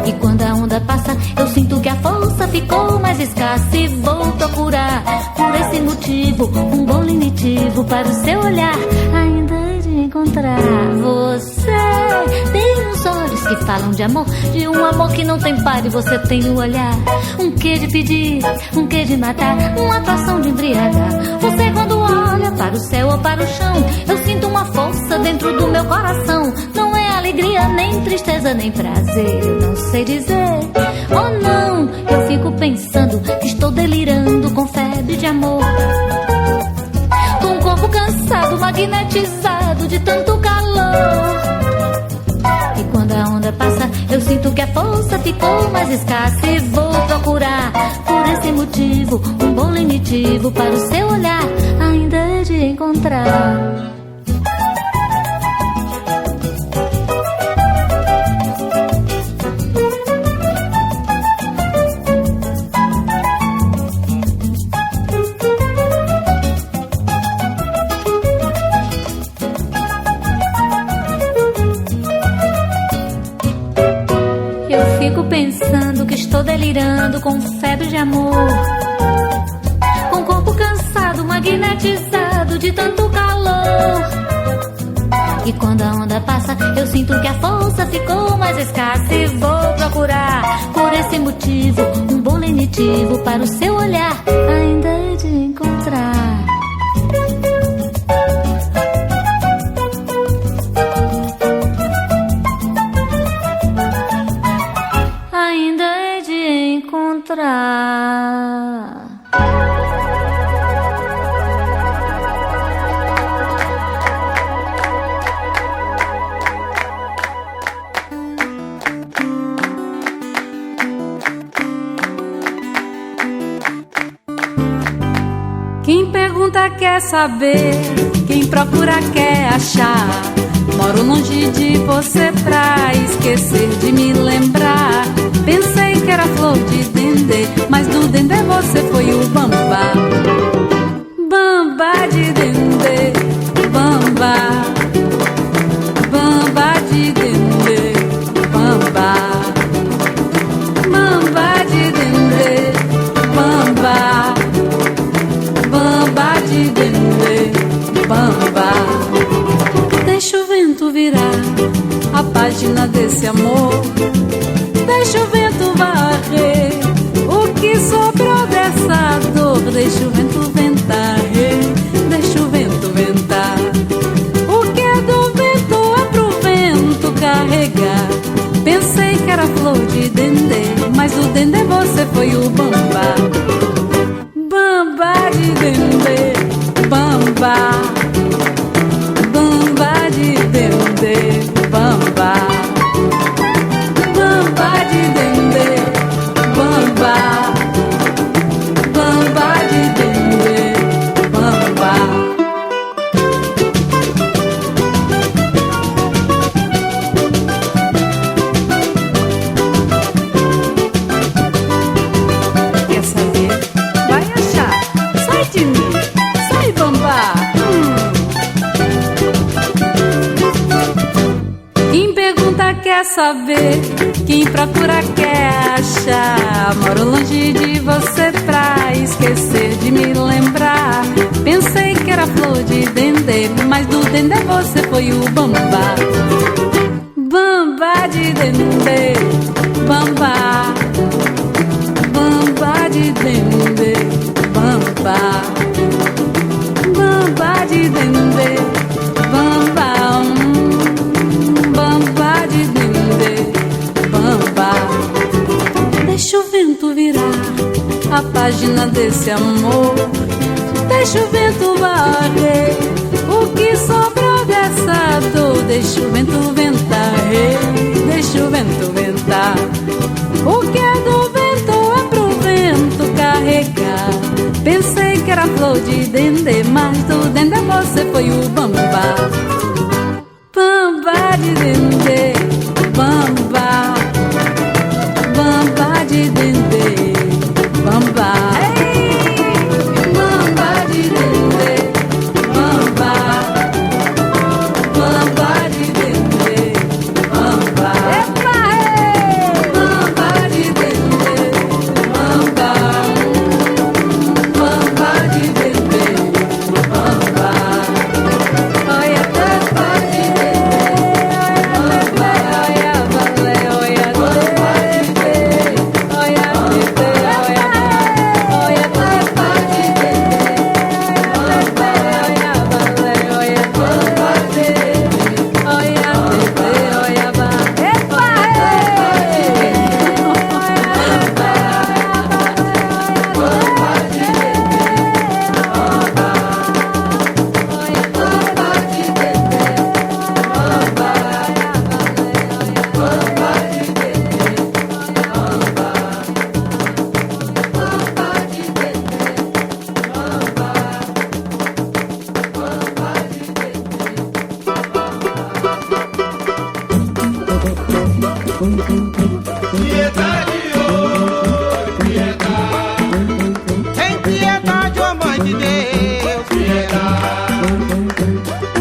Speaker 1: E quando a onda passa, eu sinto que a força ficou mais escassa e vou procurar, por esse motivo, um bom lenitivo para o seu olhar. Ainda encontrar você tem os olhos que falam de amor, de um amor que não tem par e você tem no olhar um quê de pedir, um quê de matar, uma atuação de embriagar. Você quando olha para o céu ou para o chão, eu sinto uma força dentro do meu coração. Não é alegria, nem tristeza, nem prazer, eu não sei dizer. Oh não, eu fico pensando que estou delirando com febre de amor, com o corpo cansado, magnetizado de tanto calor. E quando a onda passa, eu sinto que a força ficou mais escassa e vou procurar, por esse motivo, um bom lenitivo para o seu olhar. Ainda é de encontrar. Pensando que estou delirando com febre de amor, com o corpo cansado, magnetizado de tanto calor. E quando a onda passa, eu sinto que a força ficou mais escassa e vou procurar, por esse motivo, um bom lenitivo para o seu olhar. Ainda é de encontrar.
Speaker 22: Quem pergunta quer saber, quem procura quer achar. Moro longe de você pra esquecer de me lembrar. Pensei que era flor de dendê, mas do dendê você foi o bambá. Bambá de dendê, bambá. Bambá de dendê, bambá. virar a página desse amor. Deixa o vento varrer o que sobrou dessa dor. Deixa o vento ventar, deixa o vento ventar. O que é do vento é pro vento carregar. Pensei que era flor de dendê, mas o dendê você foi o bambá. Bambá de dendê, bambá. Bambá de dendê, bambá. Bambá de dendê, bambá. Bambá de dendê, bambá. Quer saber? Vai achar. Sai de mim, sai, bambá. Quem pergunta quer saber, quem procura quer achar. Moro longe de você pra esquecer de me lembrar. Pensei que era flor de dendê, mas do dendê você foi o bambá. Bambá de dendê, bambá. Bambá de dendê, bambá. Bambá de dendê, bambá. Bambá de dendê, bambá. Deixa o vento virar a página desse amor. Deixa o vento varrer o que sobrou dessa dor. Deixa o vento ventar, deixa o vento ventar. O que é do vento é pro vento carregar. Pensei que era flor de dendê, mas do dendê você foi o bambá. Bambá de dendê, bambá. Bambá de dendê, bambá. Bambá de dendê, bambá. Bambá de dendê, bambá. Bambá de dendê, bambá. Bambá de dendê, bambá. Olha, bambá de dendê, bambá. Olha, valé, olha, bambá de dendê. Olha, dendê, olha, olha, bambá de dendê. Olha, valé, olha, bambá de dendê. Olha, dendê, olha, bambá.
Speaker 2: Tem piedade, ó Mãe de Deus, piedade.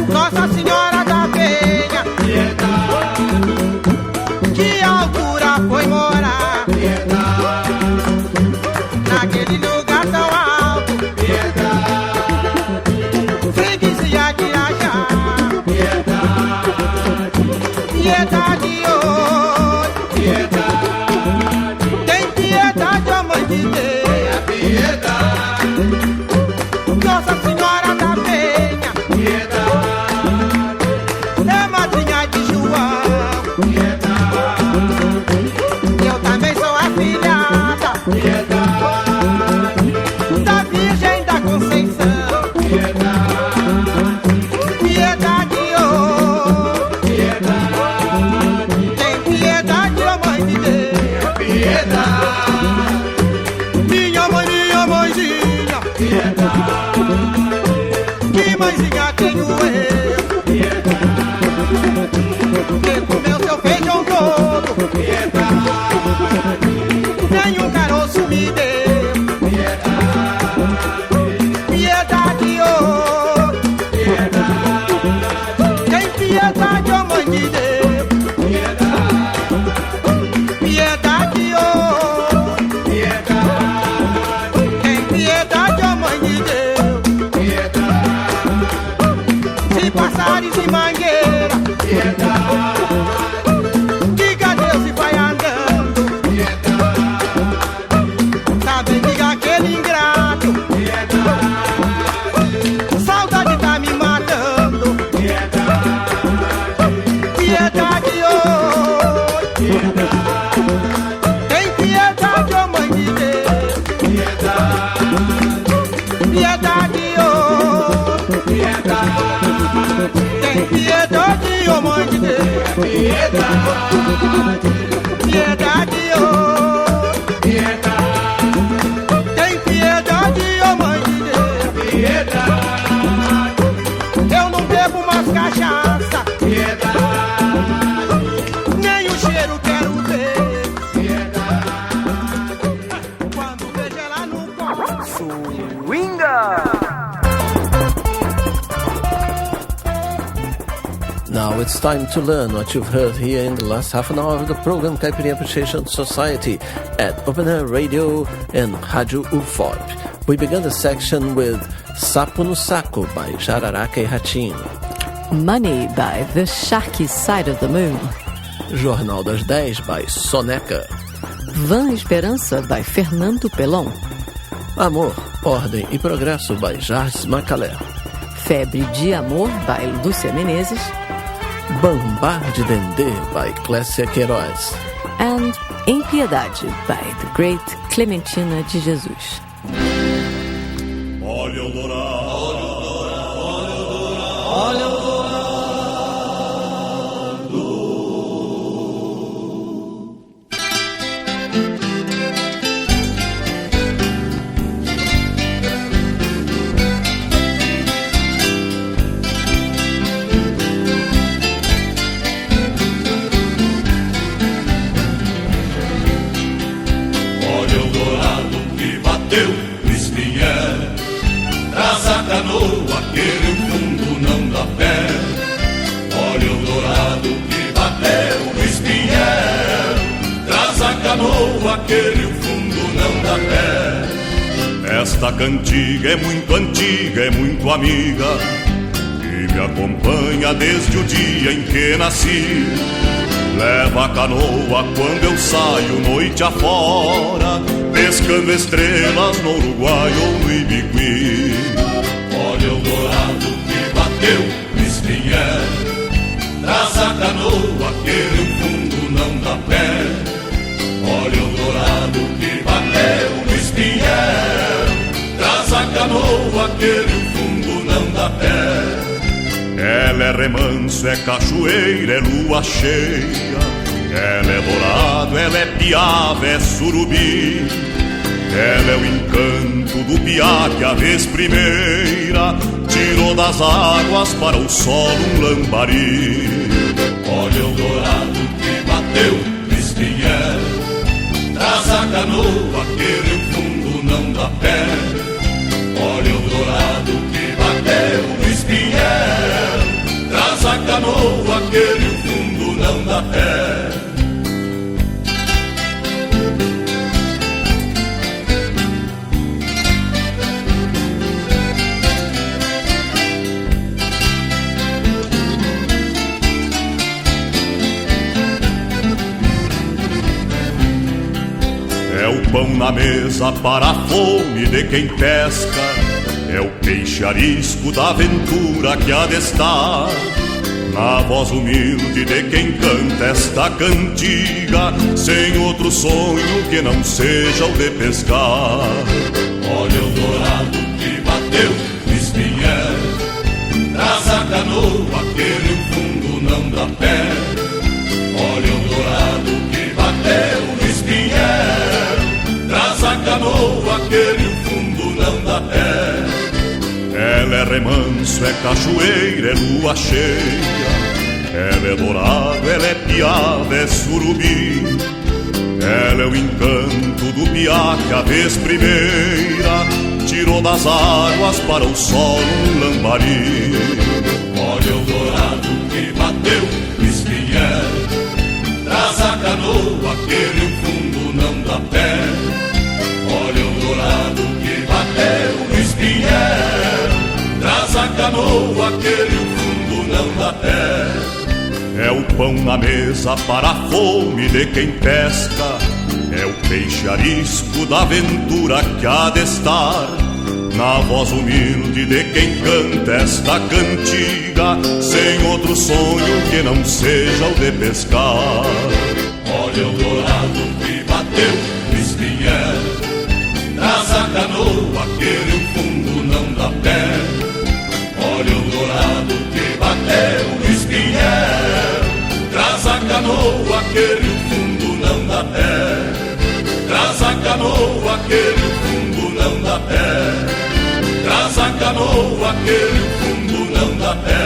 Speaker 2: Nossa Senhora da Penha, piedade. Que altura foi morar, piedade. Naquele lugar tão alto, piedade. Freguesia de Irajá, piedade. Piedade, oh, piedade. Tem piedade, ó Mãe de Deus. Nossa Senhora da Penha, piedade. É madrinha de João, piedade. Eu também sou afilhada, piedade. Da Virgem da Conceição, piedade. Piedade, oh, piedade. Tem piedade, ó Mãe de Deus, piedade. Minha mãezinha, piedade. Que mãezinha tenho eu, piedade. Que comeu seu feijão todo, piedade. Nem um caroço me deu, piedade. Piedade, oh, piedade. Tem piedade, ó Mãe de Deus, piedade. Piedade, oh, piedade. Tem piedade, ó Mãe de Deus, piedade. Se passares e mangueira,
Speaker 16: Diga adeus e vai andando. Também diga aquele ingrato. Saudade tá me matando. Piedade, oh, tem piedade, oh mãe de Deus. Piedade, oh, tem piedade, oh mãe de Deus. Piedade, oh, tem piedade, oh mãe de Deus. Eu não bebo mais cachaça. Nem o cheiro quero ver. Quando vejo ela no copo. Swinga!
Speaker 3: Now it's time to learn what you've heard here in the last half an hour of the program Caipirinha Appreciation Society at Open Air Radio and Rádio UFOP. We began the section with Sapo no Saco by Jararaca e Ratinho.
Speaker 4: Money by The Sharky Side of the Moon.
Speaker 3: Jornal das 10 by Soneca.
Speaker 4: Van Esperança by Fernando Pelon.
Speaker 3: Amor, Ordem e Progresso by Jardim Macalé.
Speaker 4: Febre de Amor by Lúcia Menezes.
Speaker 3: Bambar de Dendê by Clécia Queiroz.
Speaker 4: And Em Piedade by the great Clementina de Jesus.
Speaker 2: Olha o dourado, olha o dourado. Olha o dourado que bateu no espinhel. Traz a canoa que no fundo não dá pé. Olha o dourado que bateu no espinhel. Traz a canoa que no fundo não dá pé. Esta cantiga é muito antiga, é muito amiga, e me acompanha desde o dia em que nasci. Leva a canoa quando eu saio noite afora, pescando estrelas no Uruguai ou no Ibiqui. Olha o dourado que bateu no espinhel. Traz a canoa que no fundo não dá pé. Olha o dourado que bateu no espinhel. Traz a canoa que no fundo não dá pé. Ela é remanso, é cachoeira, é lua cheia. Ela é dourado, ela é piava, é surubi. Ela é o encanto do piá que a vez primeira tirou das águas para o solo um lambari. Olha o dourado que bateu no espinhel. Traz a canoa que no fundo não dá pé. Olha o dourado que bateu no espinhel. Traz a canoa que no fundo não dá pé. É o pão na mesa para a fome de quem pesca. É o peixe arisco da aventura que há de estar na voz humilde de quem canta esta cantiga, sem outro sonho que não seja o de pescar. Olha o dourado que bateu no espinhel. Traz a canoa que no fundo não dá pé. Olha o dourado que bateu no espinhel. Traz a canoa que no fundo não dá pé. Ela é remanso, é cachoeira, é lua cheia. Ela é dourado, ela é piava, é surubi. Ela é o encanto do piá que a vez primeira tirou das águas para o solo um lambari. Olha o dourado que bateu no espinhel. Traz a canoa que no fundo não dá pé. Olha o dourado que bateu no espinhel. Traz a canoa que no fundo não dá pé.
Speaker 5: pão na mesa para a fome de quem pesca, é o peixe arisco da aventura que há de estar na voz humilde de quem canta esta cantiga, sem outro sonho que não seja o de pescar. Olha o dourado que bateu no espinhel, traz a canoa que no fundo não dá pé. Olha o dourado que bateu no espinhel, traz a canoa que no fundo não dá pé. Traz a canoa que no fundo não dá pé. Traz a canoa que no fundo não dá pé.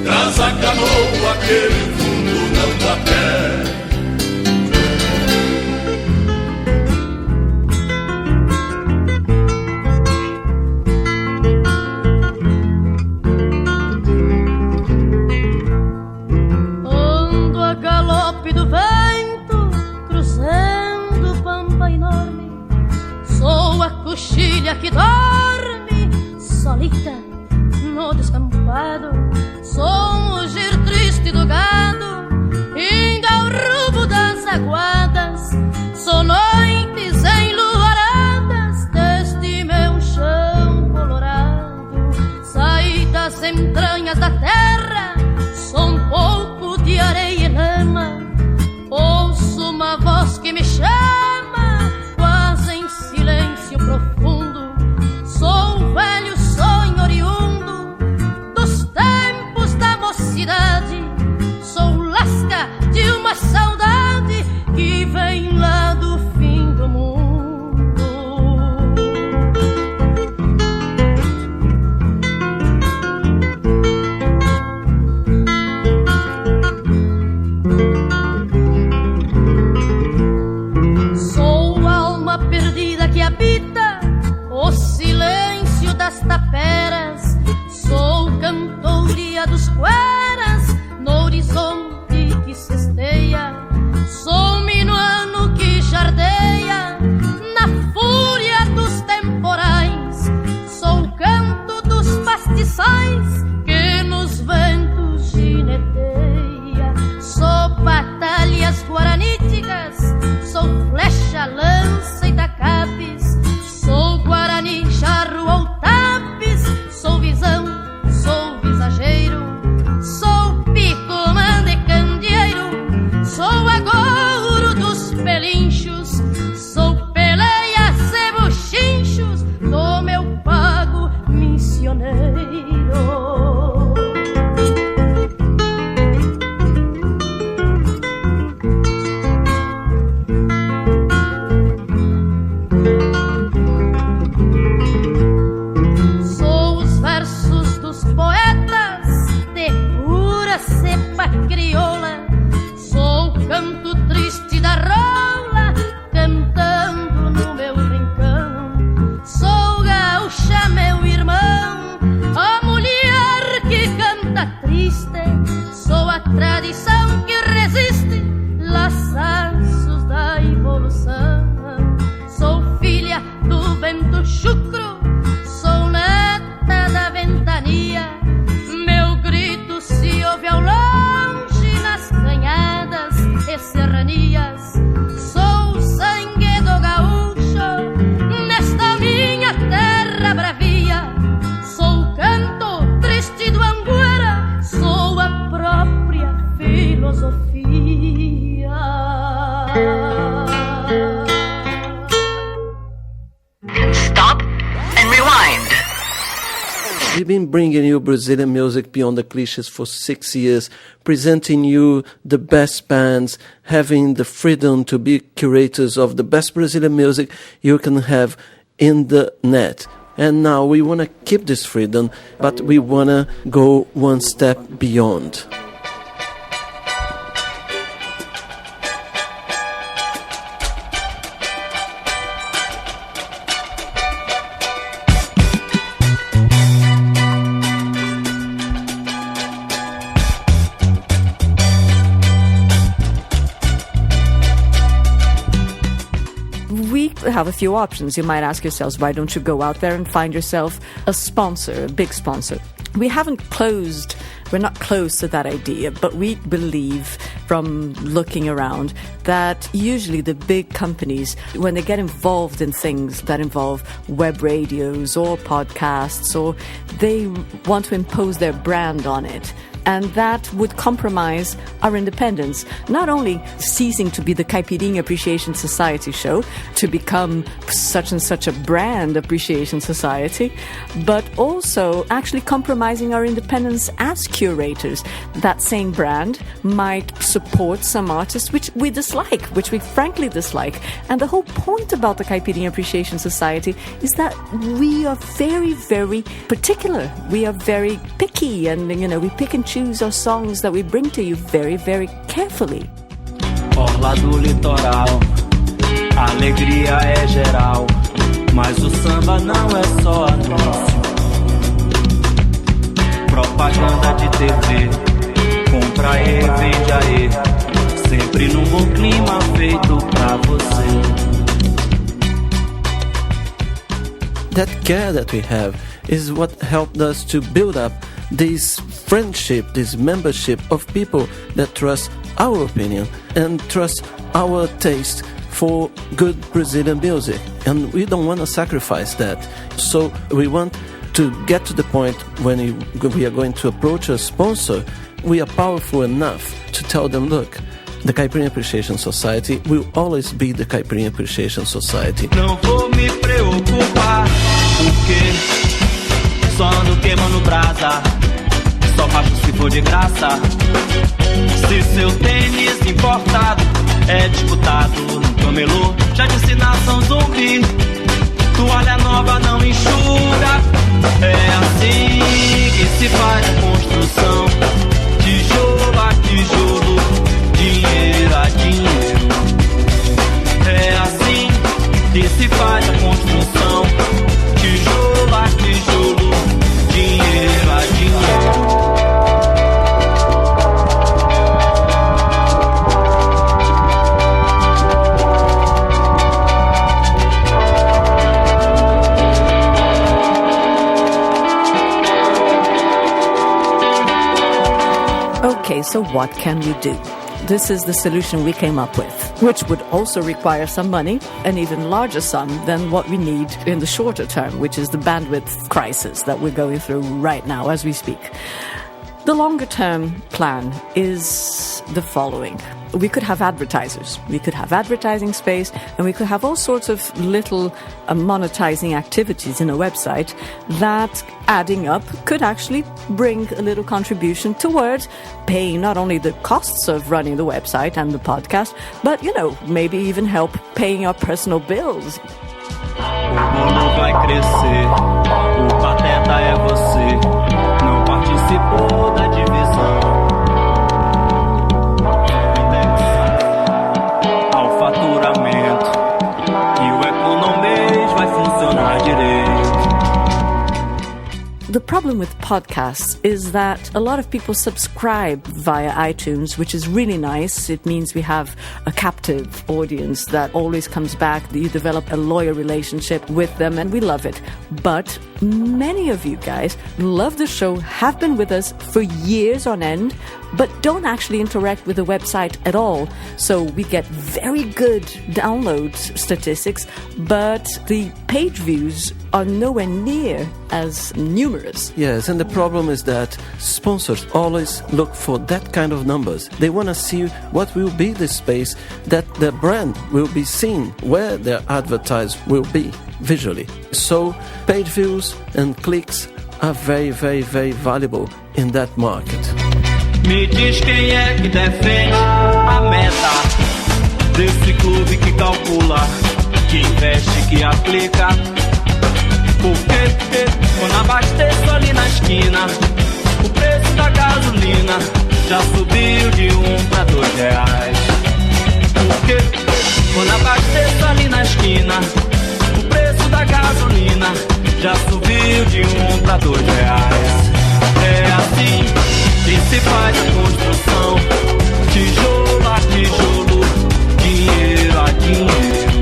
Speaker 5: Traz a canoa que no fundo não dá pé.
Speaker 6: Ando a galope do vento, cruzando pampa enorme. Sou a coxilha que dorme solita no descampado. Sou um mugir triste do gado, indo ao rumo das aguadas. Sou noites enluaradas deste meu chão colorado. Saí das entranhas da terra, sou um pouco de areia e lama. Ouço uma voz que me chama, quase em silêncio profundo. Sou o velho sonho oriundo dos tempos da mocidade. Sou o lasca de uma saudade que vem lá do fim do mundo. Sou a alma perdida que habita o silêncio das taperas. Sou cantoria dos cueras no horizonte que cesteia. Sou minuano que jardeia na fúria dos temporais. Sou o canto dos pastiçais que nos ventos gineteia. Sou batalhas guaraníticas, sou flecha, lança e tacapes. Sou guarani, charro ou tapes. Sou visão, sou visageiro. Sou picumã de candeeiro. Sou agouro dos pelinchos. Sou peleias e buchinchos do meu pago missioneiro. Sou os versos dos poetas de pura cepa crioula. Sou o canto triste da rola cantando no meu rincão. Sou gaúcha, meu irmão, a mulher que canta triste. Sou a tradição que resiste laçaços da evolução. Sou filha do vento chucro, sou neta da ventania. Meu grito se ouve ao longe nas canhadas e serranias. Sou o sangue do gaúcho nesta minha terra bravia. Sou o canto triste do Anguera, sou a própria filosofia.
Speaker 2: Stop and rewind.
Speaker 3: We've been bringing you Brazilian music beyond the cliches for 6 years, presenting you the best bands, having the freedom to be curators of the best Brazilian music you can have in the net. And now we want to keep this freedom, but we want to go one step beyond.
Speaker 4: We have a few options. You might ask yourselves, why don't you go out there and find yourself a sponsor, a big sponsor? We haven't closed we're not close to that idea, but we believe from looking around that usually the big companies, when they get involved in things that involve web radios or podcasts, or they want to impose their brand on it, and that would compromise our independence. Not only ceasing to be the Caipirinha Appreciation Society show to become such and such a brand appreciation society, but also actually compromising our independence as curators. That same brand might support some artists which we dislike, which we frankly dislike. And the whole point about the Caipirinha Appreciation Society is that we are very, very particular. We are very picky, and we pick and choose our songs that we bring to you very, very carefully.
Speaker 20: Orla do litoral, a alegria é geral, mas o samba não é só anúncio. Propaganda de TV, compra e vende aí, sempre num bom clima feito pra você.
Speaker 3: That care that we have is what helped us to build up this friendship, this membership of people that trust our opinion and trust our taste for good Brazilian music. And we don't want to sacrifice that. So we want to get to the point when we are going to approach a sponsor, we are powerful enough to tell them, look, the Caipirinha Appreciation Society will always be the Caipirinha Appreciation Society.
Speaker 20: Não vou me preocupar, porque só ando queimando brasa, só faço se for de graça. Se seu tênis importado é disputado no camelô, já disse nação zumbi, toalha nova não enxuga. É assim que se faz a construção, tijolo a tijolo, dinheiro a dinheiro. É assim que se faz a construção, tijolo a tijolo, dinheiro a dinheiro.
Speaker 4: Okay, so what can we do? This is the solution we came up with, which would also require some money, an even larger sum than what we need in the shorter term, which is the bandwidth crisis that we're going through right now as we speak. The longer term plan is the following. We could have advertisers, we could have advertising space, and we could have all sorts of little monetizing activities in a website that, adding up, could actually bring a little contribution towards paying not only the costs of running the website and the podcast, but, maybe even help paying our personal bills.
Speaker 20: O bolo vai crescer, o pateta é você, não participou da divisão. Ao faturamento, e o economês vai funcionar direito.
Speaker 4: The problem with podcasts is that a lot of people subscribe via iTunes, which is really nice. It means we have a captive audience that always comes back. You develop a loyal relationship with them, and we love it. But many of you guys love the show, have been with us for years on end, but don't actually interact with the website at all. So we get very good download statistics, but the page views are nowhere near as numerous.
Speaker 3: Yes, and the problem is that sponsors always look for that kind of numbers. They want to see what will be the space that their brand will be seen, where their advertise will be visually. So page views and clicks are very, very, very valuable in that market.
Speaker 20: Me diz quem é que defende a meta desse clube que calcula, que investe, que aplica. Porque quando abasteço ali na esquina, o preço da gasolina já subiu de R$1 pra R$2. Porque quando abasteço ali na esquina, o preço da gasolina já subiu de R$1 pra R$2. É assim que se faz a construção, tijolo a tijolo, dinheiro a dinheiro.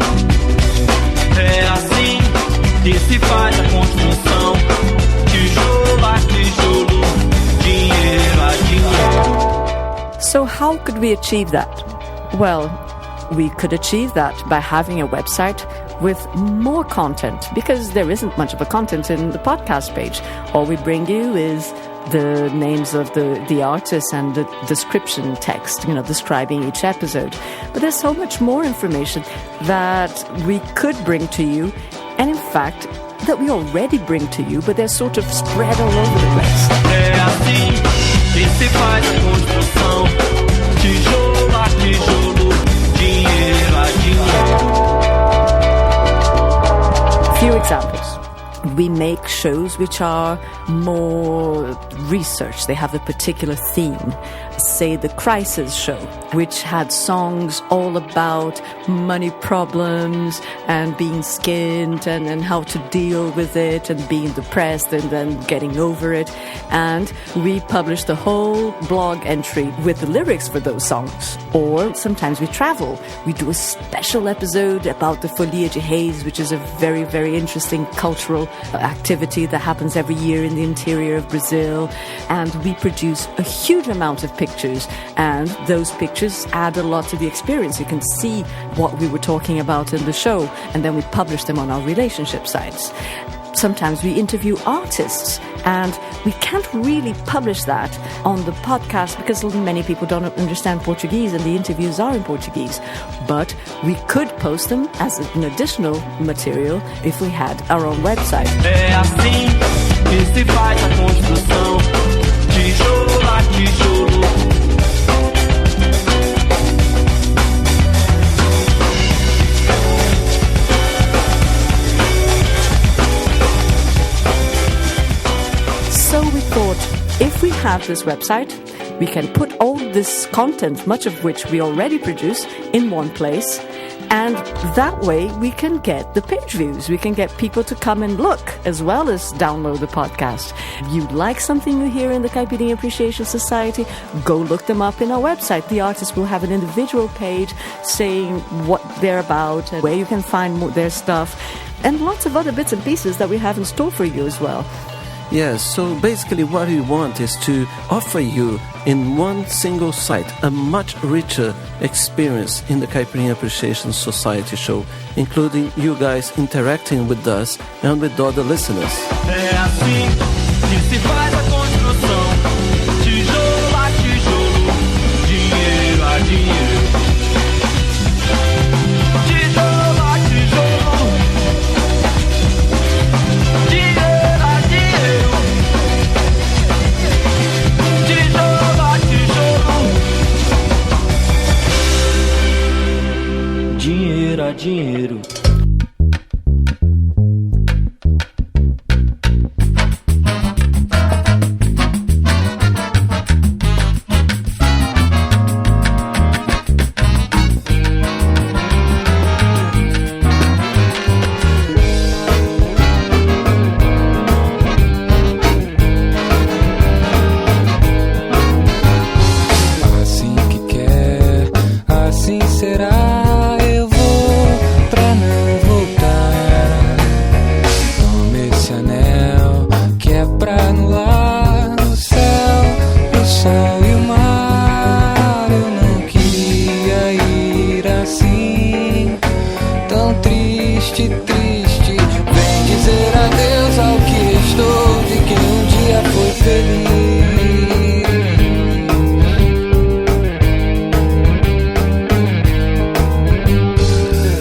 Speaker 20: É assim que se faz a construção, tijolo a tijolo, dinheiro
Speaker 4: So how could we achieve that? Well, we could achieve that by having a website with more content, because there isn't much of a content in the podcast page. All we bring you is the names of the artists and the description text, describing each episode. But there's so much more information that we could bring to you, and in fact, that we already bring to you, but they're sort of spread all over the place.
Speaker 2: É assim que se faz a construção, tijolo a tijolo, dinheiro a dinheiro.
Speaker 4: Few examples. We make shows which are more research. They have a particular theme. Say the Crisis Show, which had songs all about money problems and being skinned and how to deal with it and being depressed and then getting over it. And we published the whole blog entry with the lyrics for those songs. Or sometimes we travel. We do a special episode about the Folia de Reis, which is a very, very interesting cultural activity that happens every year in the interior of Brazil. And we produce a huge amount of pictures, and those pictures add a lot to the experience. You can see what we were talking about in the show, and then we publish them on our relationship sites. Sometimes we interview artists, and we can't really publish that on the podcast because many people don't understand Portuguese and the interviews are in Portuguese. But we could post them as an additional material if we had our own website.
Speaker 2: É assim que se faz a construção, tijolo a tijolo.
Speaker 4: So we thought, if we have this website, we can put all this content, much of which we already produce, in one place. And that way we can get the page views. We can get people to come and look as well as download the podcast. You like something you hear in the Caipirinha Appreciation Society, go look them up in our website. The artists will have an individual page saying what they're about and where you can find their stuff, and lots of other bits and pieces that we have in store for you as well.
Speaker 3: Yes, so basically what we want is to offer you in one single site a much richer experience in the Caipirinha Appreciation Society show, including you guys interacting with us and with other listeners.
Speaker 2: É assim que se faz a construção, tijolo a tijolo, dinheiro a dinheiro. Tijolo a tijolo, dinheiro a dinheiro. Tijolo a tijolo, dinheiro a dinheiro.
Speaker 20: Assim que quer, assim será. Eu vou pra não voltar. Toma esse anel que é pra anular o céu, o sol e o mar. Eu não queria ir assim, tão triste, triste. Vem dizer adeus ao que restou de quem um dia foi feliz.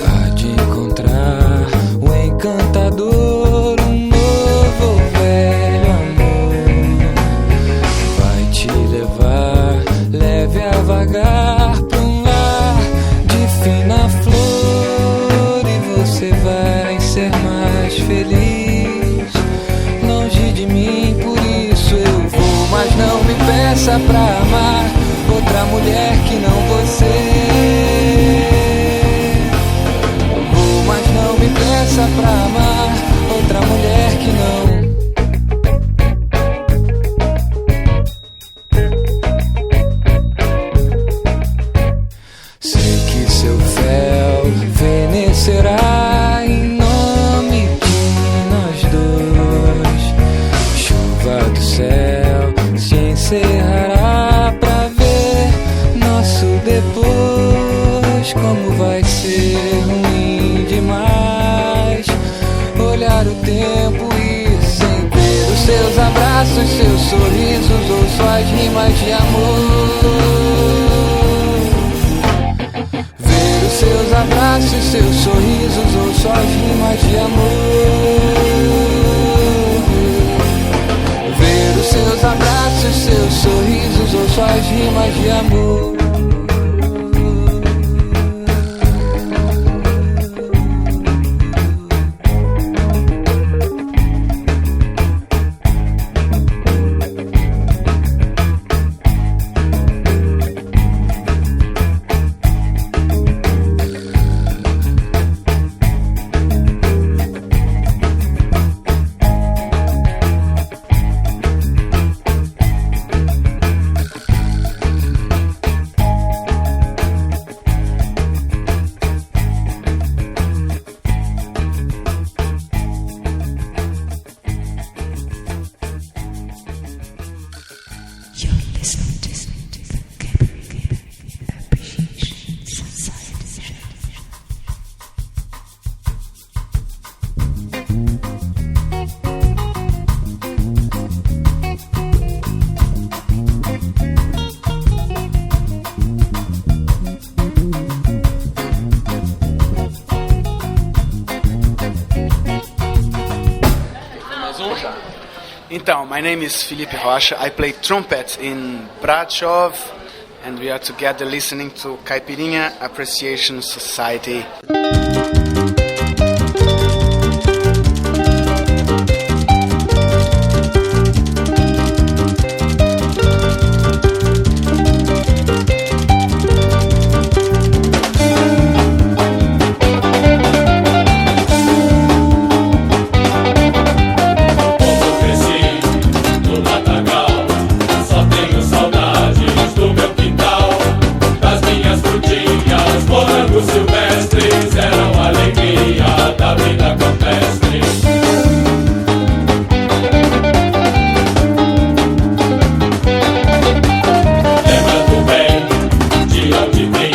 Speaker 20: Há de encontrar o encantador, um novo ou velho amor. Vai te levar, leve a vagar pra um lar de fina flor, e você vai ser mais feliz longe de mim. Por isso eu vou, mas não me peça pra amar outra mulher que não você. Vou, mas não me peça pra amar outra mulher que não. Sei que seu véu venecerá em nome de nós dois. Chuva do céu se encerrará pra ver
Speaker 2: abraços, seus sorrisos ou suas rimas de amor. Ver os seus abraços, seus sorrisos ou suas rimas de amor. Ver os seus abraços, seus sorrisos ou suas rimas de amor.
Speaker 9: Então, my name is Felipe Rocha. I play trumpet in Brasov, and we are together listening to Caipirinha Appreciation Society.
Speaker 2: Silvestres eram a alegria da vida campestre. Lembra do bem, de onde vim?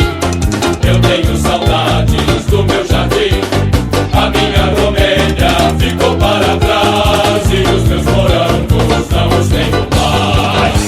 Speaker 2: Eu tenho saudades do meu jardim. A minha romelha ficou para trás e os meus morangos não os tenho mais.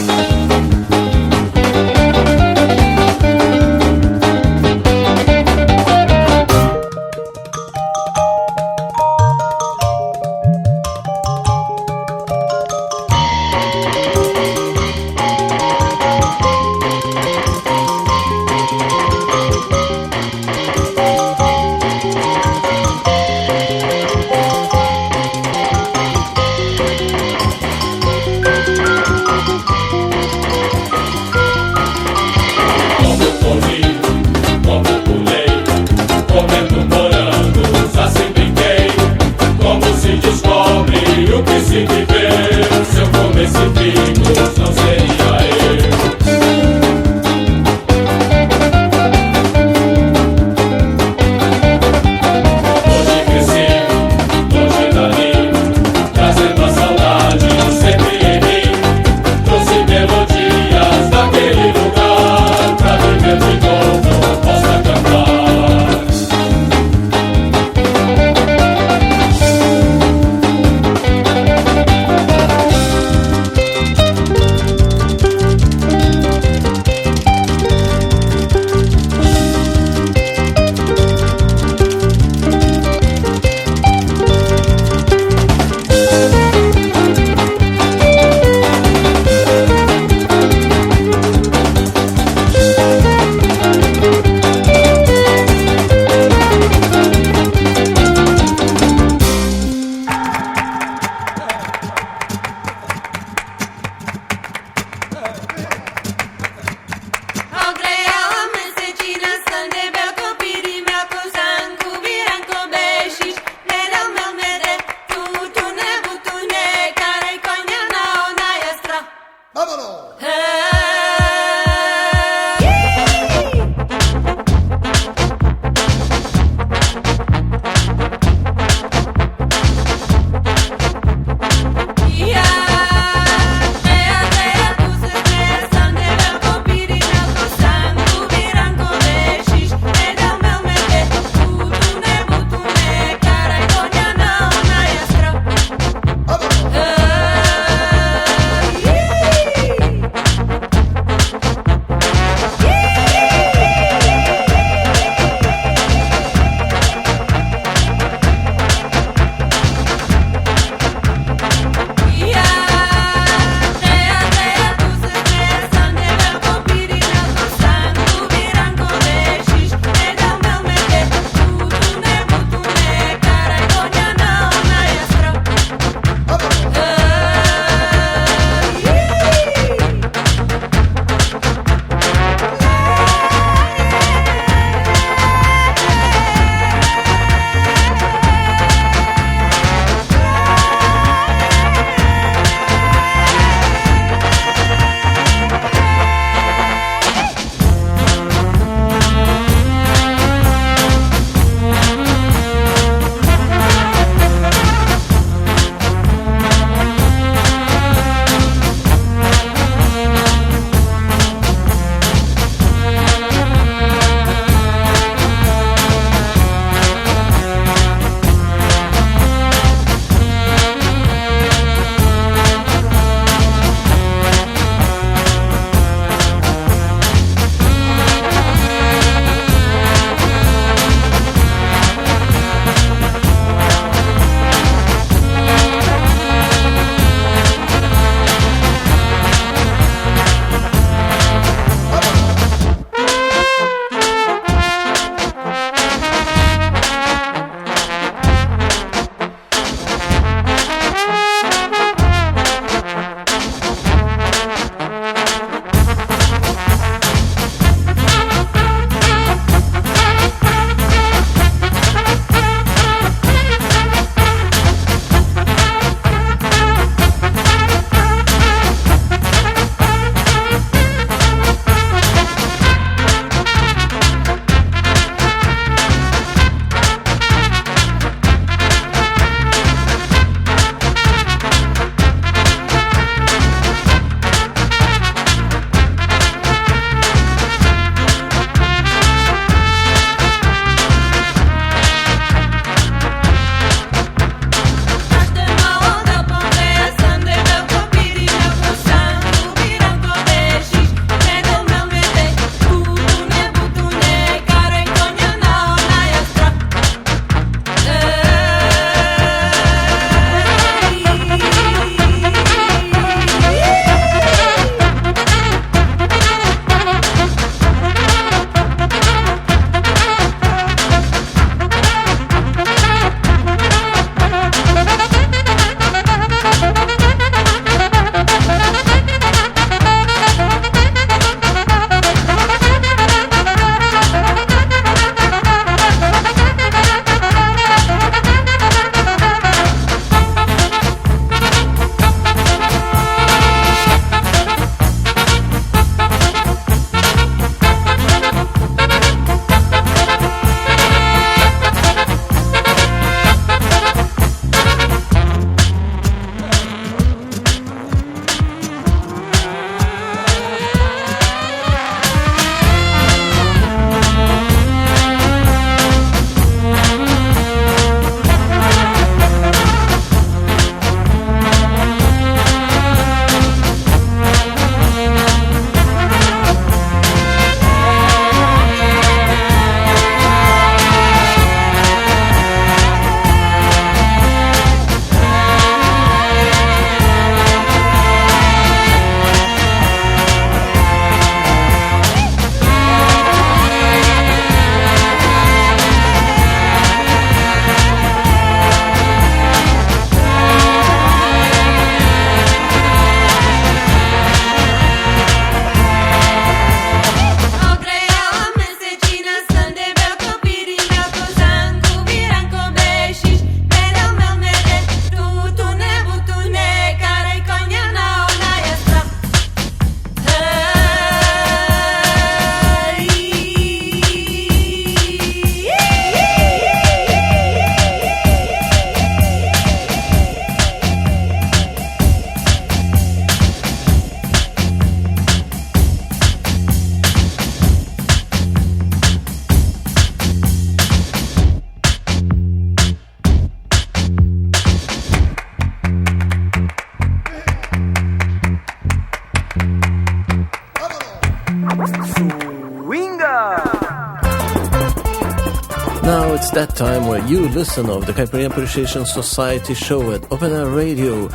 Speaker 3: Now it's that time where you listen of the Caipirinha Appreciation Society show at Open Air Radio,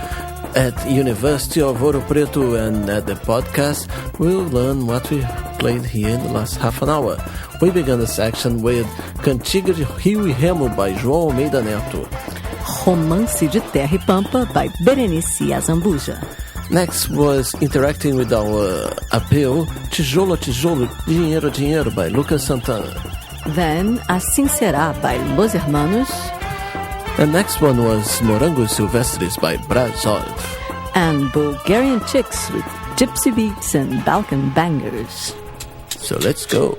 Speaker 3: at University of Ouro Preto, and at the podcast. We'll learn what we played here in the last half an hour. We began the section with Cantiga de Rio e Remo by João Almeida Neto.
Speaker 4: Romance de Terra e Pampa by Berenice Azambuja.
Speaker 3: Next was Interacting with Our Appeal, Tijolo a Tijolo, Dinheiro a Dinheiro by Lucas Santana.
Speaker 4: Then Assim Será by Los Hermanos.
Speaker 3: The next one was Morangos Silvestres by Brazov.
Speaker 4: And Bulgarian Chicks with Gypsy Beats and Balkan Bangers.
Speaker 3: So let's go.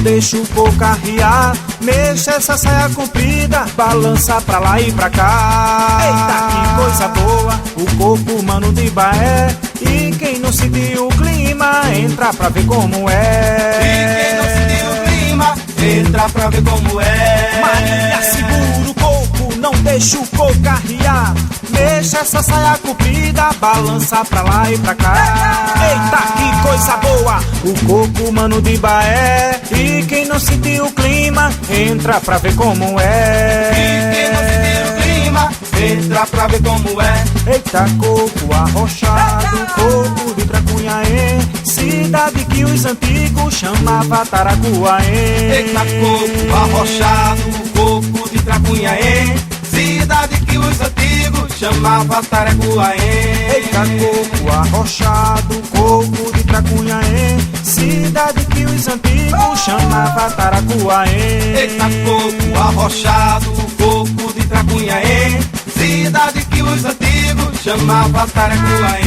Speaker 7: deixa o coco arriar. Mexa essa saia comprida, balança pra lá e pra cá. Eita, que coisa boa, o coco mano de Ibaé. E quem não sentiu o clima, entra pra ver como é.
Speaker 16: E quem não sentiu o clima, entra pra ver como é.
Speaker 7: Maria, segura o coco, não deixa o coco arriar. Mexa essa saia comprida, balança pra lá e pra cá. Eita, que coisa boa, o coco mano de Ibaé. E quem não sentiu o clima, entra pra ver como é.
Speaker 16: E quem não sentiu o clima, entra pra ver como é.
Speaker 7: Eita, coco arrochado, coco de Tracunhaém, cidade que os antigos chamavam Taracuaém.
Speaker 16: Eita, coco arrochado, coco de Tracunhaém, cidade que os antigos chamavam Taracuaém.
Speaker 7: Eita, coco arrochado, coco de Tracunhaém, cidade que os antigos chamavam Taracuaém.
Speaker 16: Eita, coco arrochado, coco de Tracunhaém, cidade que os antigos chamavam Taracuaém.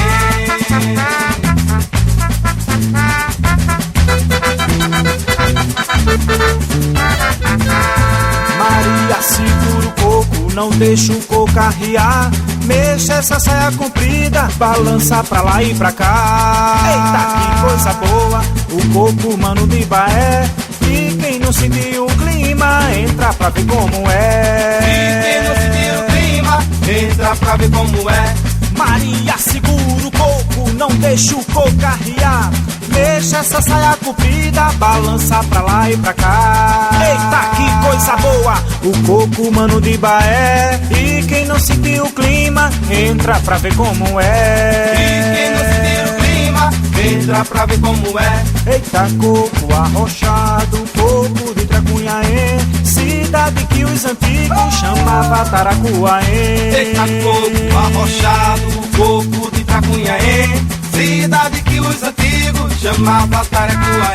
Speaker 7: Maria, segura o coco, não deixa o coco arriar. Mexa essa saia comprida, balança pra lá e pra cá. Eita, que coisa boa, o coco mano de Ibaé. E quem não sentiu o clima, entra pra ver como é.
Speaker 16: E quem não sentiu o clima, entra pra ver como é.
Speaker 7: Maria, segura o coco, não deixa o coco arriar. Mexa essa saia comprida, balança pra lá e pra cá. Eita, que coisa boa, o coco mano de Ibaé. E quem não sentiu o clima, entra pra ver como é.
Speaker 16: E quem não sentiu o clima, entra pra ver como é.
Speaker 7: Eita, coco arrochado, coco de Tracunhaém, cidade que os antigos chamavam Taracuaém.
Speaker 16: Eita, coco arrochado, coco de Tracunhaém, cidade que os antigos chamavam Taracuaém.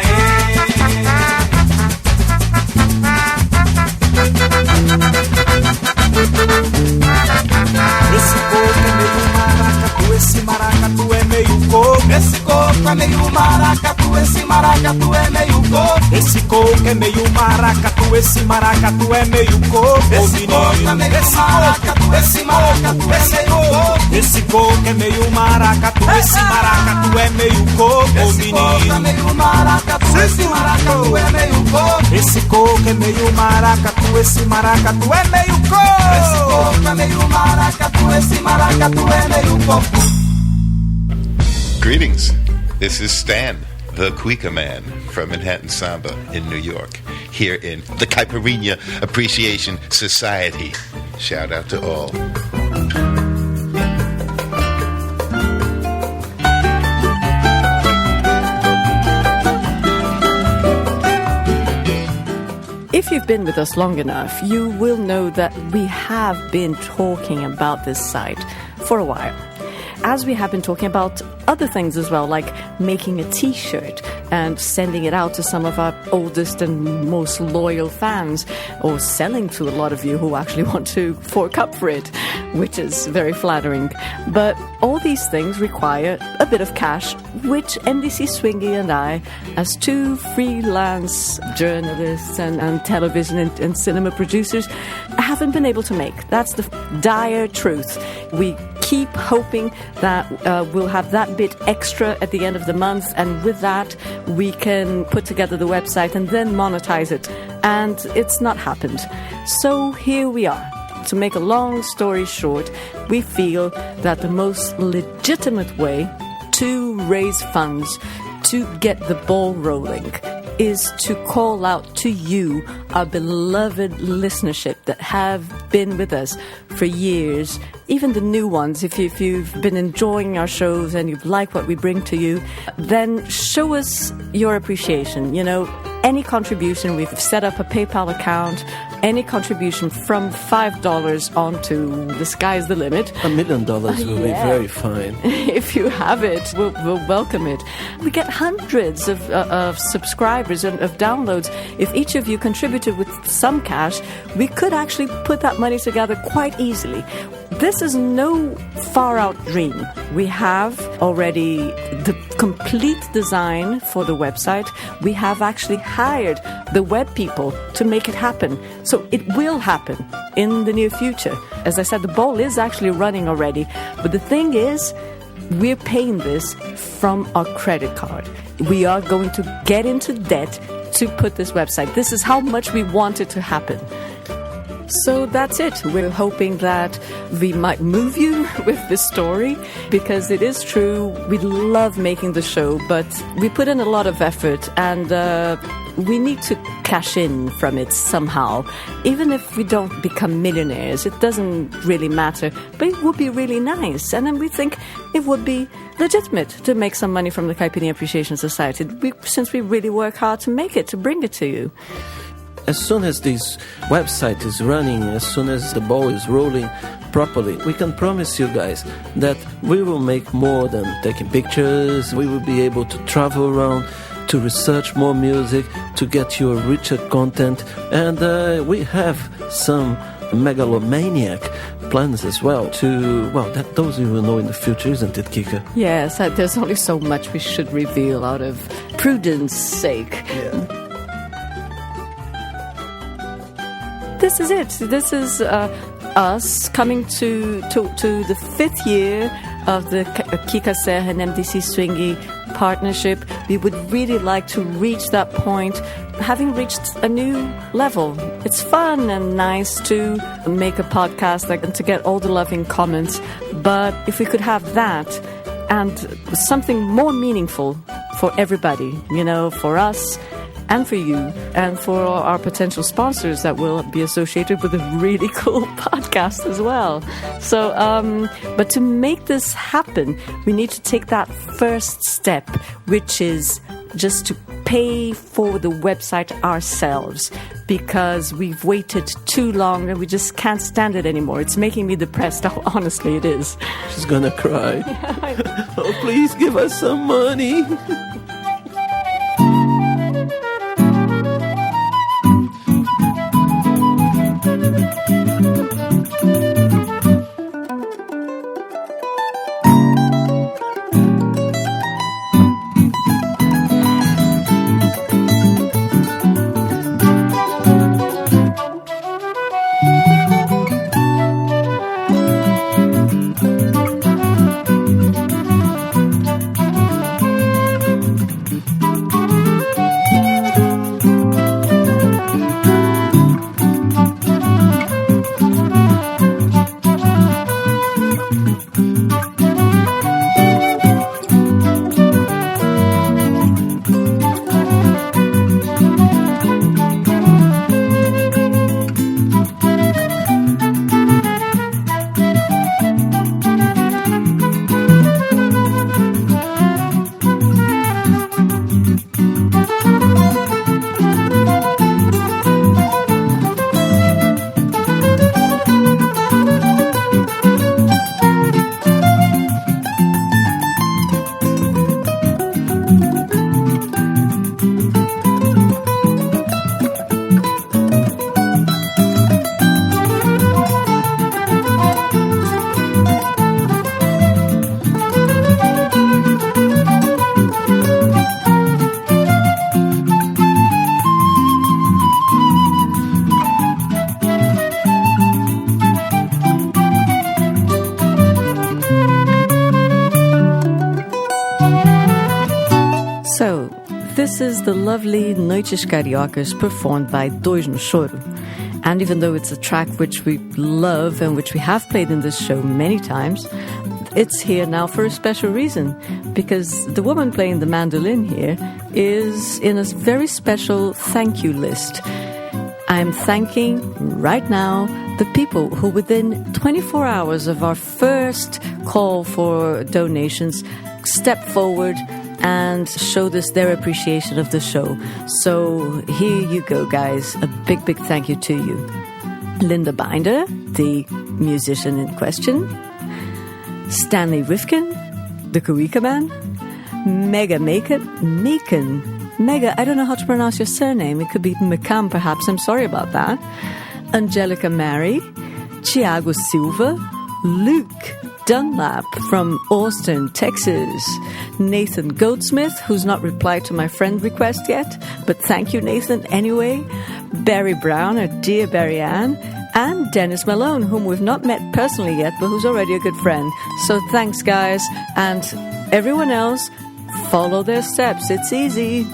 Speaker 7: Esse coco é meio maracatu, esse maracatu é meio coco.
Speaker 16: Esse coco é meio maracatu, esse maracatu é meio coco.
Speaker 7: Esse coco é meio maracatu, esse maracatu é meio coco.
Speaker 16: Esse coco é meio maracatu, esse maracatu é meio coco.
Speaker 7: Esse coco é meio maracatu, esse maracatu é meio coco,
Speaker 16: esse coco é meio maracatu, esse maracatu é meio coco.
Speaker 7: Esse coco é meio maracatu, esse maracatu é meio coco.
Speaker 16: Esse coco é meio maracatu, esse maracatu é meio coco.
Speaker 10: Greetings. This is Stan, the Cuica Man from Manhattan Samba in New York, here in the Caipirinha Appreciation Society. Shout out to all.
Speaker 4: If you've been with us long enough, you will know that we have been talking about this site for a while. As we have been talking about other things as well, like making a t-shirt and sending it out to some of our oldest and most loyal fans, or selling to a lot of you who actually want to fork up for it, which is very flattering. But all these things require a bit of cash, which NDC Swingy and I, as two freelance journalists and television and cinema producers, haven't been able to make. That's the dire truth. We keep hoping that we'll have that bit extra at the end of the month, and with that we can put together the website and then monetize it, and it's not happened. So here we are. To make a long story short, we feel that the most legitimate way to raise funds, to get the ball rolling, is to call out to you, our beloved listenership that have been with us for years, even the new ones. If you've been enjoying our shows and you like what we bring to you, then show us your appreciation. You know, any contribution, we've set up a PayPal account. Any contribution from $5 on to the sky's the limit.
Speaker 3: $1 million will be very fine.
Speaker 4: If you have it, we'll welcome it. We get hundreds of subscribers and of downloads. If each of you contributed with some cash, we could actually put that money together quite easily. This is no far-out dream. We have already the complete design for the website. We have actually hired the web people to make it happen. So it will happen in the near future. As I said, the ball is actually running already. But the thing is, we're paying this from our credit card. We are going to get into debt to put this website. This is how much we want it to happen. So that's it. We're hoping that we might move you with this story, because it is true. We love making the show, but we put in a lot of effort, and we need to cash in from it somehow. Even if we don't become millionaires, it doesn't really matter, but it would be really nice. And then we think it would be legitimate to make some money from the Caipirinha Appreciation Society, since we really work hard to make it, to bring it to you.
Speaker 3: As soon as this website is running, as soon as the ball is rolling properly, we can promise you guys that we will make more than taking pictures. We will be able to travel around, to research more music, to get you a richer content. And we have some megalomaniac plans as well those you will know in the future, isn't it, Kika?
Speaker 4: Yes, there's only so much we should reveal out of prudence sake.
Speaker 3: Yeah.
Speaker 4: This is it. This is us coming to the 5th year of the Kika Serra and MDC Swingy partnership. We would really like to reach that point, having reached a new level. It's fun and nice to make a podcast and to get all the loving comments. But if we could have that and something more meaningful for everybody, for us, and for you, and for our potential sponsors that will be associated with a really cool podcast as well. So, but to make this happen, we need to take that first step, which is just to pay for the website ourselves, because we've waited too long and we just can't stand it anymore. It's making me depressed. Honestly, it is.
Speaker 3: She's gonna cry. Oh, please give us some money.
Speaker 4: This is the lovely Noites Cariocas performed by Dois no Choro. And even though it's a track which we love and which we have played in this show many times, it's here now for a special reason, because the woman playing the mandolin here is in a very special thank you list. I'm thanking right now the people who within 24 hours of our first call for donations stepped forward and showed us their appreciation of the show. So here you go, guys. A big, big thank you to you. Linda Binder, the musician in question. Stanley Rifkin, the Kuika Man. Mega Macon. Mega, I don't know how to pronounce your surname. It could be McCann, perhaps. I'm sorry about that. Angelica Mary. Thiago Silva. Luke Dunlap from Austin, Texas. Nathan Goldsmith, who's not replied to my friend request yet, but thank you, Nathan, anyway. Barry Brown, or Dear Barry Ann, and Dennis Malone, whom we've not met personally yet, but who's already a good friend. So thanks, guys. And everyone else, follow their steps. It's easy.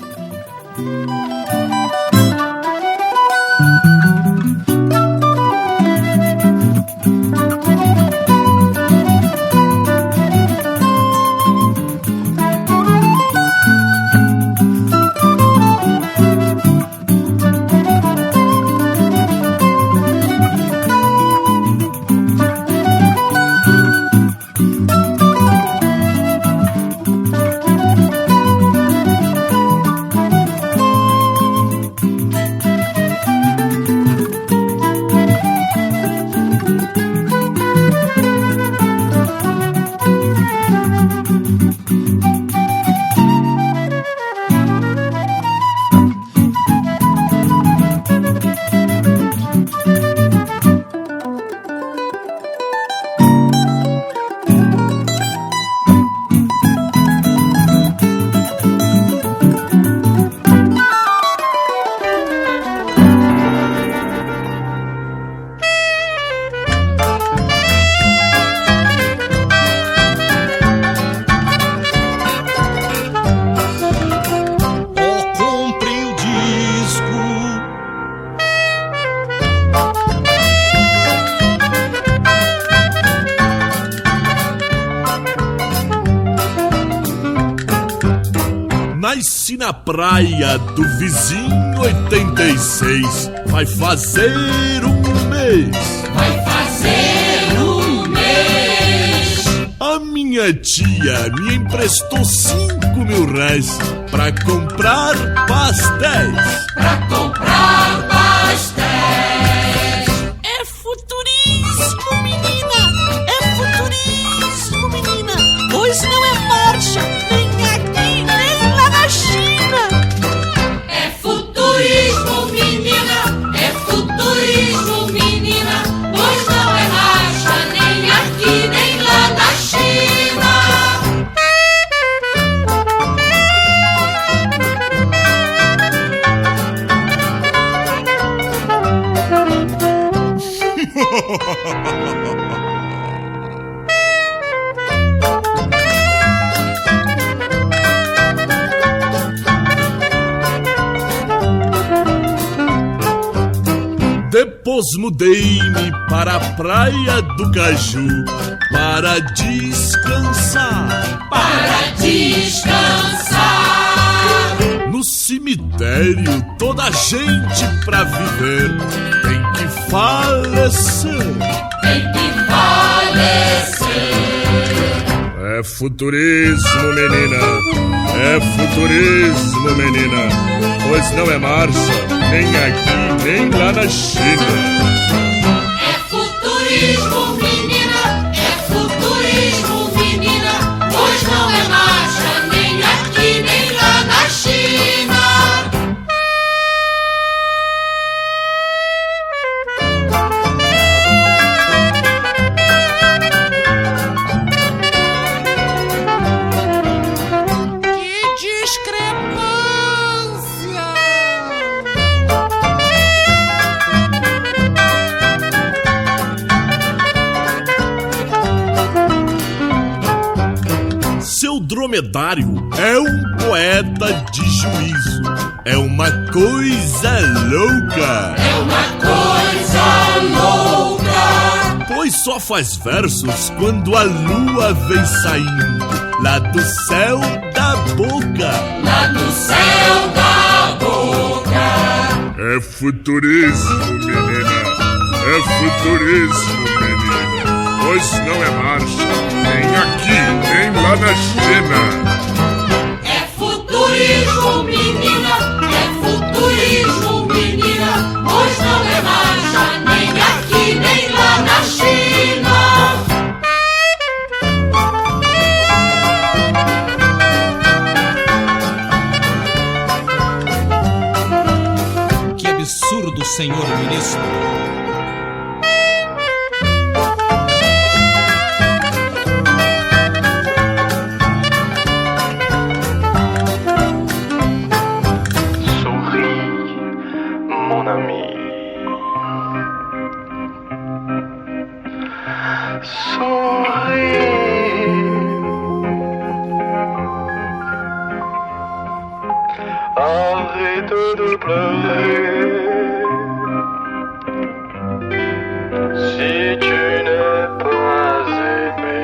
Speaker 8: Nasci na praia do vizinho 86. Vai fazer um mês.
Speaker 2: Vai fazer um mês.
Speaker 8: A minha tia me emprestou 5.000 pra comprar pastéis.
Speaker 2: Pra comprar pastéis.
Speaker 13: É futurismo, menina. É futurismo, menina. Pois não é marcha, nem aqui, nem lá na China.
Speaker 2: É futurismo, menina. É futurismo, menina. Pois não é marcha, nem aqui, nem lá na China.
Speaker 8: Depois mudei-me para a praia do Caju para descansar.
Speaker 2: Para descansar.
Speaker 8: No cemitério toda gente pra viver tem que falecer.
Speaker 2: Tem que falecer.
Speaker 8: É futurismo, menina. É futurismo, menina. Pois não é marcha, nem aqui, nem lá na China.
Speaker 2: É futurismo, menina. É futurismo, menina. Pois não é marcha, nem aqui, nem lá na China.
Speaker 13: Que discrepância!
Speaker 8: Seu dromedário é um poeta de juízo. É uma coisa louca.
Speaker 2: É uma coisa louca.
Speaker 8: Pois só faz versos quando a lua vem saindo lá do céu da boca.
Speaker 2: Lá do céu da boca.
Speaker 8: É futurismo, menina. É futurismo, menina. Pois não é marcha, nem aqui, nem lá na China.
Speaker 2: É futurismo, menina. É futurismo, menina. Pois não é marcha, nem aqui, nem lá na China.
Speaker 23: Que absurdo, senhor ministro.
Speaker 11: mon ami. Arrête de pleurer. Si tu n'es pas aimé.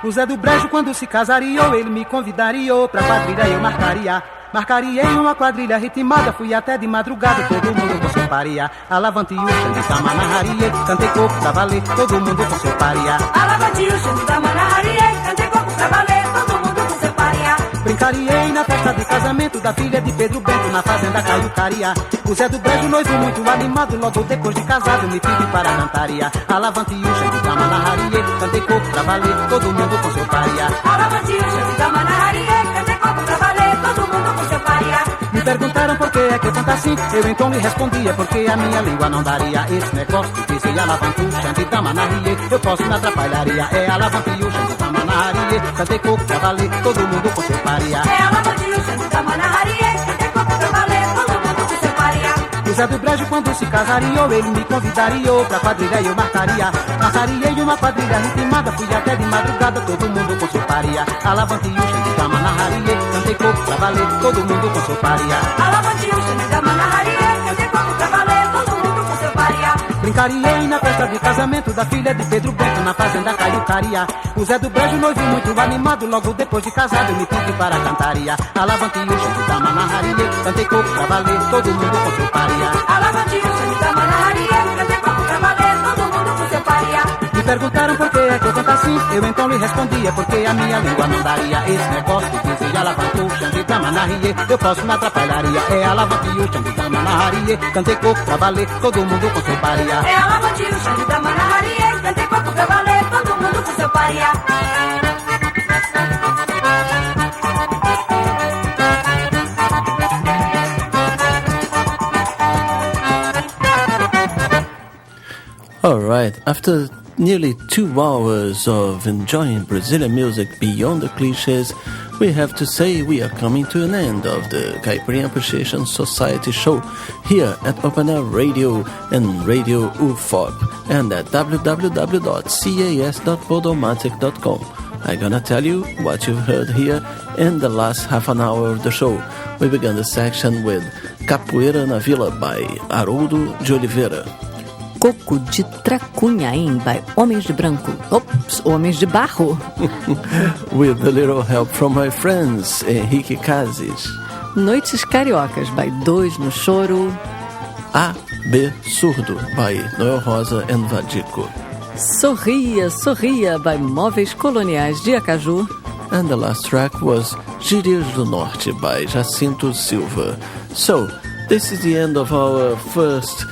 Speaker 12: O Zé do Brejo quando se casaria, ele me convidaria, pra quadrilha eu marcaria. Marcaria em uma quadrilha ritmada, fui até de madrugada, todo mundo com seu paria. Alavante o Xande da Manahariê, cantei coco pra valer, todo mundo com seu paria.
Speaker 2: Alavante o Xande da Manahariê, cantei coco pra valer, todo mundo com seu paria.
Speaker 12: Brincariei na festa de casamento da filha de Pedro Bento, na fazenda Caiucaria. O Zé do Brejo, noivo muito animado, logo depois de casado me pedi para a cantaria. Alavante o Xande da Manahariê, cantei coco pra valer, todo mundo com seu paria.
Speaker 2: Alavante o Xande da Manahariê, cantei coco pra valer, todo mundo com seu paria.
Speaker 12: Me perguntaram por que é que eu canto assim, eu então lhe respondia porque a minha língua não daria. Esse negócio de dizer alavante o Xande da Manahariê, eu posso me atrapalharia. É alavante o Xande da Manahariê, cantei coco pra valer, todo mundo com seu paria.
Speaker 2: É alavante o Xande da Manahariê, cantei coco pra valer, todo mundo com seu paria.
Speaker 12: O Zé do Brejo quando se casaria, ele me convidaria pra quadrilha e eu marcaria. Marcariei uma quadrilha ritmada, fui até de madrugada, todo mundo com seu paria. Alavante o Xande da Manahariê, cantei coco pra valer, todo mundo com seu paria.
Speaker 2: Alavante o Xande da Manahariê, cantei coco pra valer, todo mundo com seu paria.
Speaker 12: Brincariei na festa de casamento da filha de Pedro Bento, na fazenda Caiucaria. O Zé do Brejo, noivo muito animado, logo depois de casado me pedi para a cantaria. Alavante o Xande da Manahariê, cantei coco pra valer, todo mundo com seu paria.
Speaker 2: Alavante o Xande da Manahariê, cantei coco pra valer, todo mundo com seu paria.
Speaker 12: Me perguntaram por que é que eu canto assim, eu então lhe respondia porque a minha língua não daria. Esse negócio de dizer alavante o Xande da Manahariê, eu posso me atrapalharia. É alavante o Xande da Manahariê, cantei coco pra valer, todo mundo com seu paria.
Speaker 2: É alavante o Xande da Manahariê, cantei coco pra valer, todo mundo com seu paria.
Speaker 3: All right, after nearly 2 hours of enjoying Brazilian music beyond the cliches, we have to say we are coming to an end of the Caipirinha Appreciation Society show here at Open Air Radio and Radio UFOP and at www.cas.podomatic.com. I'm gonna tell you what you've heard here in the last half an hour of the show. We began the section with Capoeira na Vila by Haroldo de Oliveira.
Speaker 4: Coco de Tracunhaém by Homens de Branco. Ops, Homens de Barro.
Speaker 3: With a little help from my friends, Henrique Cases.
Speaker 4: Noites Cariocas by Dois no Choro.
Speaker 3: A B Surdo by Noel Rosa and Vadico.
Speaker 4: Sorria, Sorria by Móveis Coloniais de Acaju.
Speaker 3: And the last track was Gírias do Norte by Jacinto Silva. So, this is the end of our first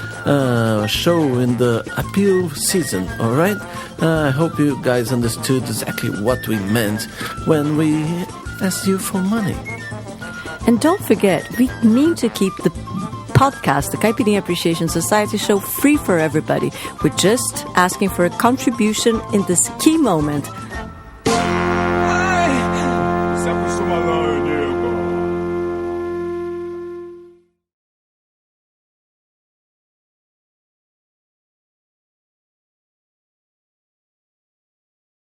Speaker 3: show in the appeal season, alright? I hope you guys understood exactly what we meant when we asked you for money.
Speaker 4: And don't forget, we mean to keep the podcast, the Caipirinha Appreciation Society show, free for everybody. We're just asking for a contribution in this key moment